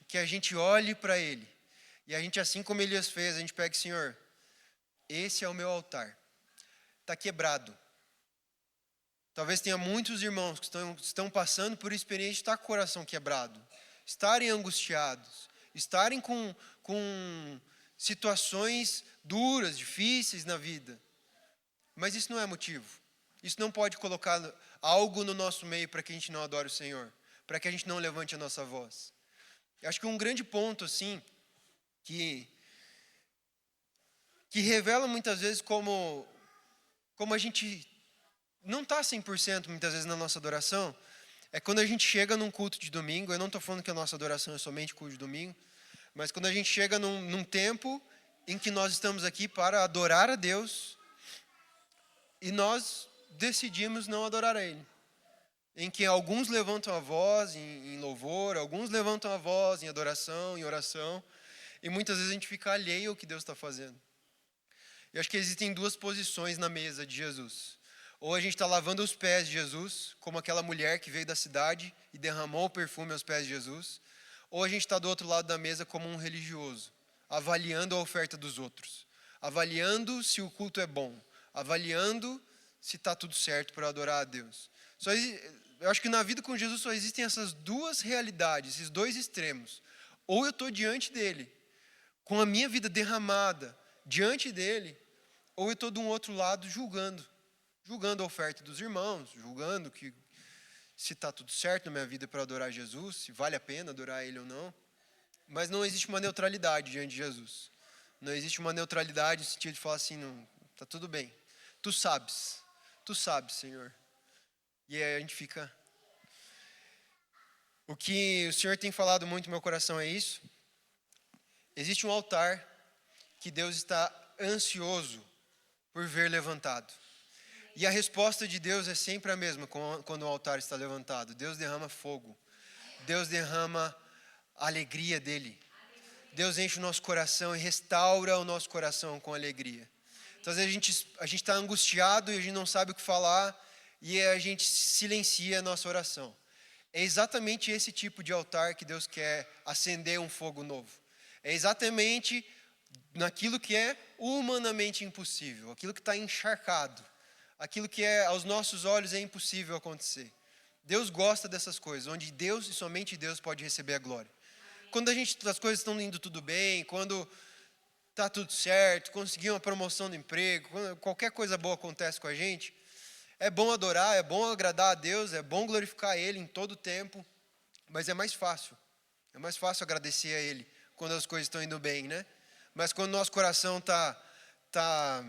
Que a gente olhe para Ele. E a gente, assim como Elias fez, a gente pega: Senhor, esse é o meu altar. Está quebrado. Talvez tenha muitos irmãos que estão passando por experiência de estar com o coração quebrado, estarem angustiados, estarem com situações duras, difíceis na vida. Mas isso não é motivo. Isso não pode colocar algo no nosso meio para que a gente não adore o Senhor, para que a gente não levante a nossa voz. Eu acho que um grande ponto, assim, que revela muitas vezes como a gente não está 100% muitas vezes na nossa adoração, é quando a gente chega num culto de domingo. Eu não estou falando que a nossa adoração é somente culto de domingo, mas quando a gente chega num tempo em que nós estamos aqui para adorar a Deus e nós decidimos não adorar a Ele. Em que alguns levantam a voz em louvor, alguns levantam a voz em adoração, em oração, e muitas vezes a gente fica alheio ao que Deus está fazendo. Eu acho que existem duas posições na mesa de Jesus. Ou a gente está lavando os pés de Jesus, como aquela mulher que veio da cidade e derramou o perfume aos pés de Jesus, ou a gente está do outro lado da mesa como um religioso, avaliando a oferta dos outros, avaliando se o culto é bom, avaliando se está tudo certo para adorar a Deus. Eu acho que na vida com Jesus só existem essas duas realidades, esses dois extremos. Ou eu estou diante dele, com a minha vida derramada diante dele, ou eu estou de um outro lado julgando a oferta dos irmãos, julgando que se está tudo certo na minha vida para adorar Jesus, se vale a pena adorar Ele ou não. Mas não existe uma neutralidade diante de Jesus. Não existe uma neutralidade no sentido de falar assim, não, está tudo bem. Tu sabes, Senhor. E aí a gente fica... O que o Senhor tem falado muito no meu coração é isso. Existe um altar que Deus está ansioso por ver levantado. E a resposta de Deus é sempre a mesma quando o altar está levantado. Deus derrama fogo. Deus derrama a alegria dele. Deus enche o nosso coração e restaura o nosso coração com alegria. Então, às vezes a gente está angustiado e a gente não sabe o que falar e a gente silencia a nossa oração. É exatamente esse tipo de altar que Deus quer acender um fogo novo. É exatamente naquilo que é humanamente impossível, aquilo que está encharcado, aquilo que aos nossos olhos é impossível acontecer. Deus gosta dessas coisas, onde Deus e somente Deus pode receber a glória. Quando as coisas estão indo tudo bem, quando está tudo certo, conseguir uma promoção no emprego, quando qualquer coisa boa acontece com a gente, é bom adorar, é bom agradar a Deus, é bom glorificar Ele em todo o tempo, mas é mais fácil agradecer a Ele quando as coisas estão indo bem, né? Mas quando o nosso coração está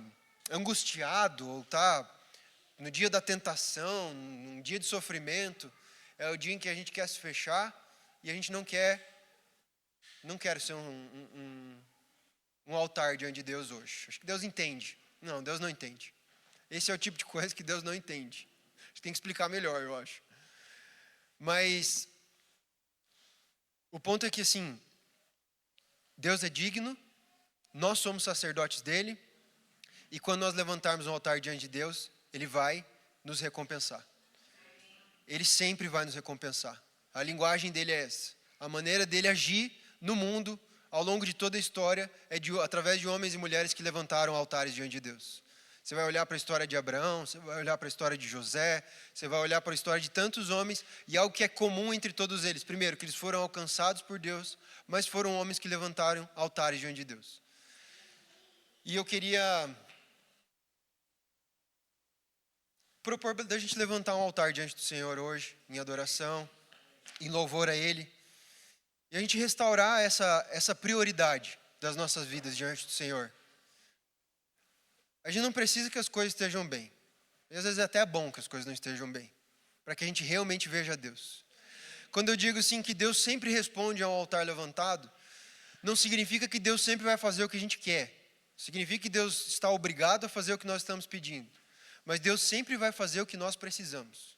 angustiado, ou está no dia da tentação, num dia de sofrimento, é o dia em que a gente quer se fechar e a gente não quer ser um altar diante de Deus hoje. Acho que Deus entende. Não, Deus não entende. Esse é o tipo de coisa que Deus não entende. A gente tem que explicar melhor, eu acho. Mas o ponto é que, assim, Deus é digno, nós somos sacerdotes dele, e quando nós levantarmos um altar diante de Deus, Ele vai nos recompensar. Ele sempre vai nos recompensar. A linguagem dele é essa. A maneira dele agir no mundo, ao longo de toda a história, é através de homens e mulheres que levantaram altares diante de Deus. Você vai olhar para a história de Abraão, você vai olhar para a história de José, você vai olhar para a história de tantos homens, e algo que é comum entre todos eles. Primeiro, que eles foram alcançados por Deus, mas foram homens que levantaram altares diante de Deus. E eu queria propor da gente levantar um altar diante do Senhor hoje, em adoração, em louvor a Ele, e a gente restaurar essa prioridade das nossas vidas diante do Senhor. A gente não precisa que as coisas estejam bem. E às vezes é até bom que as coisas não estejam bem, para que a gente realmente veja Deus. Quando eu digo assim que Deus sempre responde ao altar levantado, não significa que Deus sempre vai fazer o que a gente quer. Significa que Deus está obrigado a fazer o que nós estamos pedindo. Mas Deus sempre vai fazer o que nós precisamos.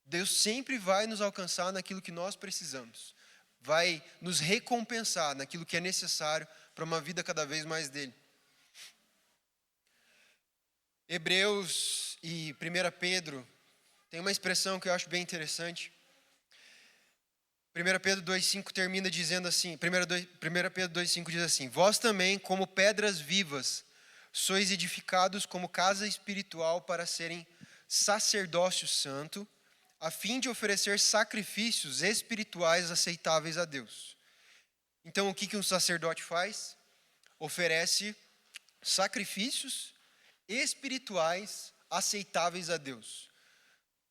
Deus sempre vai nos alcançar naquilo que nós precisamos. Vai nos recompensar naquilo que é necessário para uma vida cada vez mais dele. Hebreus e 1 Pedro tem uma expressão que eu acho bem interessante. 1 Pedro 2,5 termina dizendo assim, 1 Pedro 2,5 diz assim: vós também, como pedras vivas, sois edificados como casa espiritual para serem sacerdócio santo, a fim de oferecer sacrifícios espirituais aceitáveis a Deus. Então, o que um sacerdote faz? Oferece sacrifícios espirituais aceitáveis a Deus,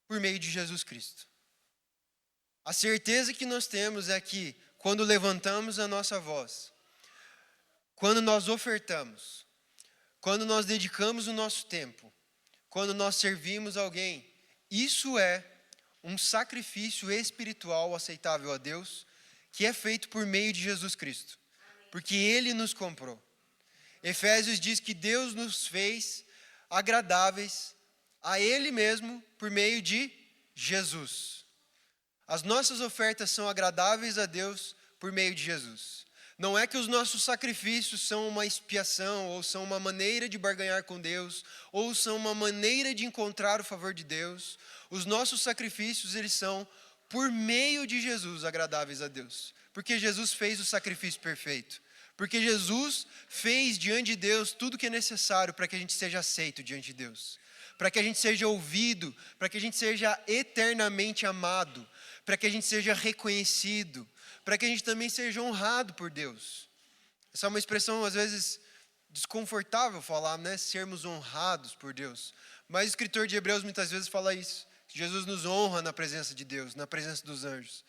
por meio de Jesus Cristo. A certeza que nós temos é que, quando levantamos a nossa voz, quando nós ofertamos, quando nós dedicamos o nosso tempo, quando nós servimos alguém, isso é um sacrifício espiritual aceitável a Deus, que é feito por meio de Jesus Cristo, porque Ele nos comprou. Efésios diz que Deus nos fez agradáveis a Ele mesmo por meio de Jesus. As nossas ofertas são agradáveis a Deus por meio de Jesus. Não é que os nossos sacrifícios são uma expiação, ou são uma maneira de barganhar com Deus, ou são uma maneira de encontrar o favor de Deus. Os nossos sacrifícios, eles são por meio de Jesus agradáveis a Deus. Porque Jesus fez o sacrifício perfeito. Porque Jesus fez diante de Deus tudo o que é necessário para que a gente seja aceito diante de Deus. Para que a gente seja ouvido, para que a gente seja eternamente amado, para que a gente seja reconhecido, para que a gente também seja honrado por Deus. Essa é uma expressão, às vezes, desconfortável falar, né? Sermos honrados por Deus. Mas o escritor de Hebreus muitas vezes fala isso. Jesus nos honra na presença de Deus, na presença dos anjos,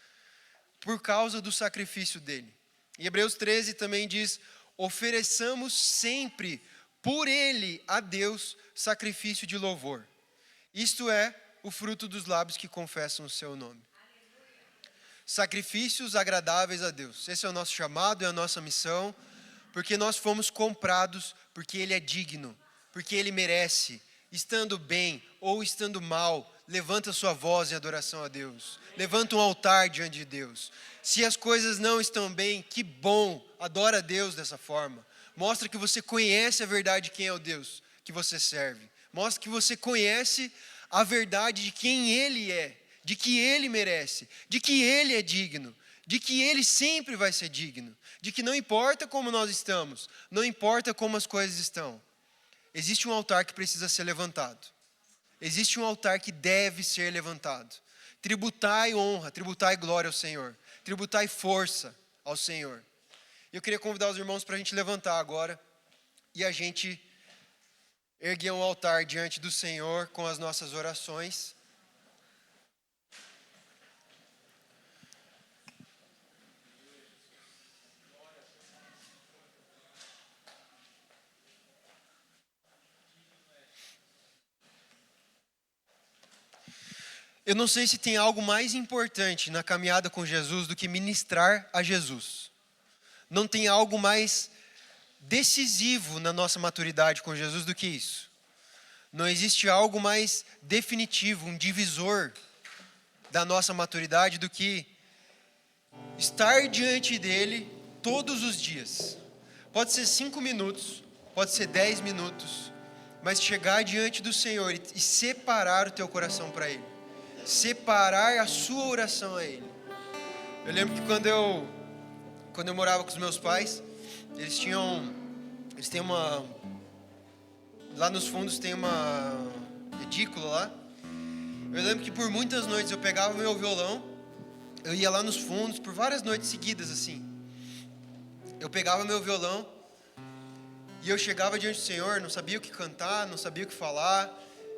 por causa do sacrifício dele. Em Hebreus 13 também diz: ofereçamos sempre por ele a Deus sacrifício de louvor. Isto é o fruto dos lábios que confessam o seu nome. Sacrifícios agradáveis a Deus. Esse é o nosso chamado, é a nossa missão, porque nós fomos comprados, porque Ele é digno, porque Ele merece. Estando bem ou estando mal, levanta sua voz em adoração a Deus. Levanta um altar diante de Deus. Se as coisas não estão bem, que bom, adora a Deus dessa forma. Mostra que você conhece a verdade de quem é o Deus que você serve. Mostra que você conhece a verdade de quem Ele é, de que Ele merece, de que Ele é digno, de que Ele sempre vai ser digno, de que não importa como nós estamos, não importa como as coisas estão, existe um altar que precisa ser levantado, existe um altar que deve ser levantado. Tributai honra, tributai glória ao Senhor, tributai força ao Senhor. Eu queria convidar os irmãos para a gente levantar agora e a gente erguer um altar diante do Senhor com as nossas orações. Eu não sei se tem algo mais importante na caminhada com Jesus do que ministrar a Jesus. Não tem algo mais decisivo na nossa maturidade com Jesus do que isso. Não existe algo mais definitivo, um divisor da nossa maturidade do que estar diante dele todos os dias. Pode ser 5 minutos, pode ser 10 minutos, mas chegar diante do Senhor e separar o teu coração para Ele. Separar a sua oração a Ele. Eu lembro que quando eu morava com os meus pais, eles têm uma, lá nos fundos tem uma edícula lá. Eu lembro que por muitas noites eu pegava meu violão, eu ia lá nos fundos, por várias noites seguidas assim. Eu pegava meu violão e eu chegava diante do Senhor, não sabia o que cantar, não sabia o que falar.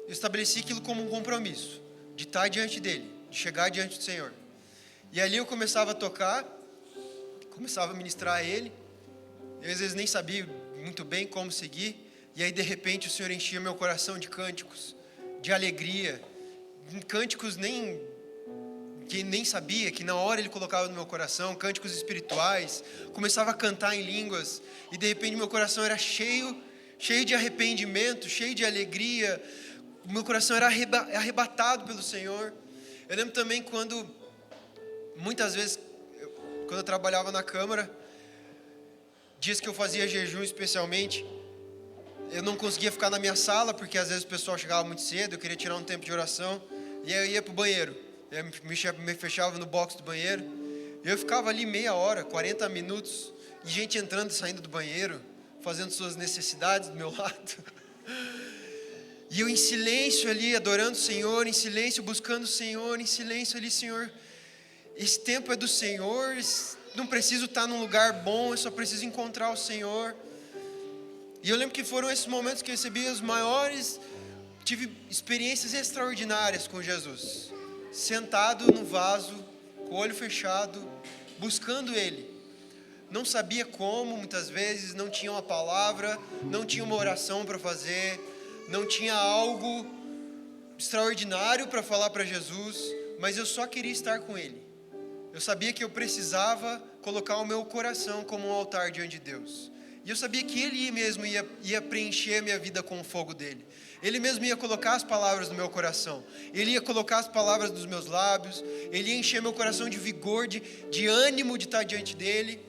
Eu estabeleci aquilo como um compromisso, de estar diante dele, de chegar diante do Senhor. E ali eu começava a tocar, começava a ministrar a ele. Eu às vezes nem sabia muito bem como seguir. E aí de repente o Senhor enchia meu coração de cânticos, de alegria. Cânticos que nem sabia, que na hora Ele colocava no meu coração, cânticos espirituais. Começava a cantar em línguas. E de repente meu coração era cheio de arrependimento, cheio de alegria. O meu coração era arrebatado pelo Senhor. Eu lembro também quando, muitas vezes, quando eu trabalhava na Câmara, dias que eu fazia jejum especialmente, eu não conseguia ficar na minha sala, porque às vezes o pessoal chegava muito cedo, eu queria tirar um tempo de oração, e aí eu ia para o banheiro. Eu me fechava no box do banheiro, e eu ficava ali meia hora, 40 minutos, e gente entrando e saindo do banheiro, fazendo suas necessidades do meu lado. E eu em silêncio ali, adorando o Senhor, em silêncio, buscando o Senhor, em silêncio ali, Senhor, esse tempo é do Senhor, não preciso estar num lugar bom, eu só preciso encontrar o Senhor. E eu lembro que foram esses momentos que eu recebi os maiores, tive experiências extraordinárias com Jesus. Sentado no vaso, com o olho fechado, buscando Ele. Não sabia como, muitas vezes, não tinha uma palavra, não tinha uma oração para fazer, não tinha algo extraordinário para falar para Jesus, mas eu só queria estar com Ele. Eu sabia que eu precisava colocar o meu coração como um altar diante de Deus. E eu sabia que Ele mesmo ia preencher a minha vida com o fogo dEle. Ele mesmo ia colocar as palavras no meu coração. Ele ia colocar as palavras dos meus lábios. Ele ia encher meu coração de vigor, de ânimo de estar diante dEle.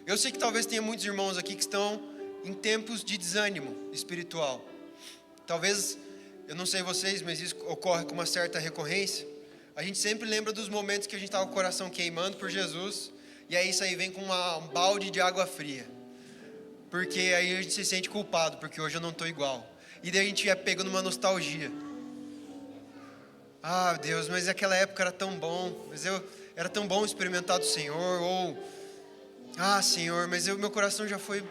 Eu sei que talvez tenha muitos irmãos aqui que estão em tempos de desânimo espiritual. Talvez, eu não sei vocês, mas isso ocorre com uma certa recorrência. A gente sempre lembra dos momentos que a gente está com o coração queimando por Jesus. E aí isso aí vem com um balde de água fria. Porque aí a gente se sente culpado, porque hoje eu não estou igual. E daí a gente é pego numa nostalgia. Ah, Deus, mas aquela época era tão bom. Era tão bom experimentar do Senhor. Ou, ah, Senhor, mas meu coração já foi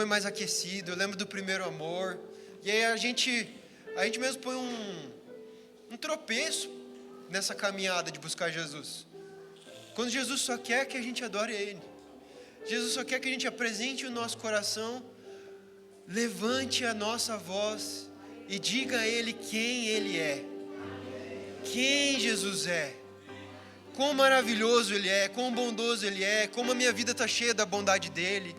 mais aquecido. Eu lembro do primeiro amor. E aí a gente mesmo põe um tropeço nessa caminhada de buscar Jesus. Quando Jesus só quer que a gente adore Ele. Jesus só quer que a gente apresente o nosso coração, levante a nossa voz e diga a Ele quem Ele é. Quem Jesus é. Quão maravilhoso Ele é, quão bondoso Ele é, como a minha vida está cheia da bondade dEle,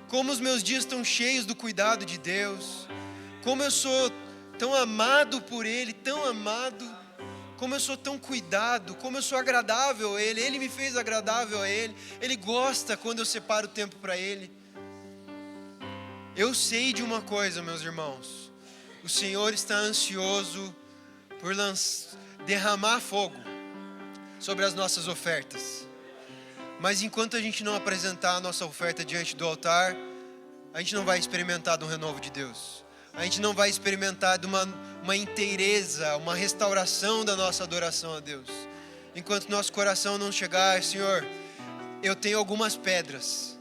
como os meus dias estão cheios do cuidado de Deus, como eu sou tão amado por Ele, tão amado. Como eu sou tão cuidado, como eu sou agradável a Ele. Ele me fez agradável a Ele. Ele gosta quando eu separo o tempo para Ele. Eu sei de uma coisa, meus irmãos. O Senhor está ansioso por derramar fogo sobre as nossas ofertas. Mas enquanto a gente não apresentar a nossa oferta diante do altar, a gente não vai experimentar de um renovo de Deus. A gente não vai experimentar de uma inteireza, uma restauração da nossa adoração a Deus. Enquanto nosso coração não chegar, Senhor, eu tenho algumas pedras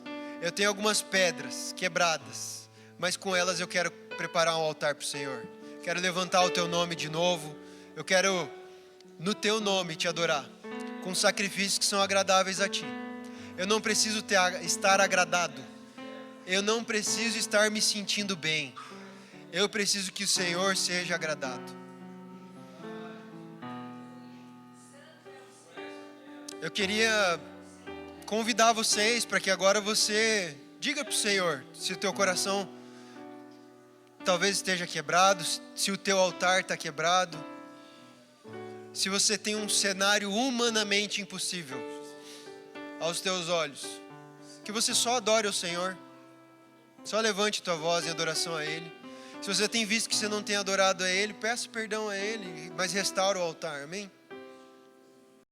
quebradas, mas com elas eu quero preparar um altar para o Senhor. Quero levantar o Teu nome de novo. Eu quero, no Teu nome, Te adorar, com sacrifícios que são agradáveis a Ti. Eu não preciso estar agradado. Eu não preciso estar me sentindo bem. Eu preciso que o Senhor seja agradado. Eu queria convidar vocês para que agora você diga para o Senhor se o teu coração talvez esteja quebrado, se o teu altar está quebrado, se você tem um cenário humanamente impossível aos teus olhos, que você só adore o Senhor, só levante tua voz em adoração a Ele. Se você tem visto que você não tem adorado a Ele, peça perdão a Ele, mas restaura o altar, amém?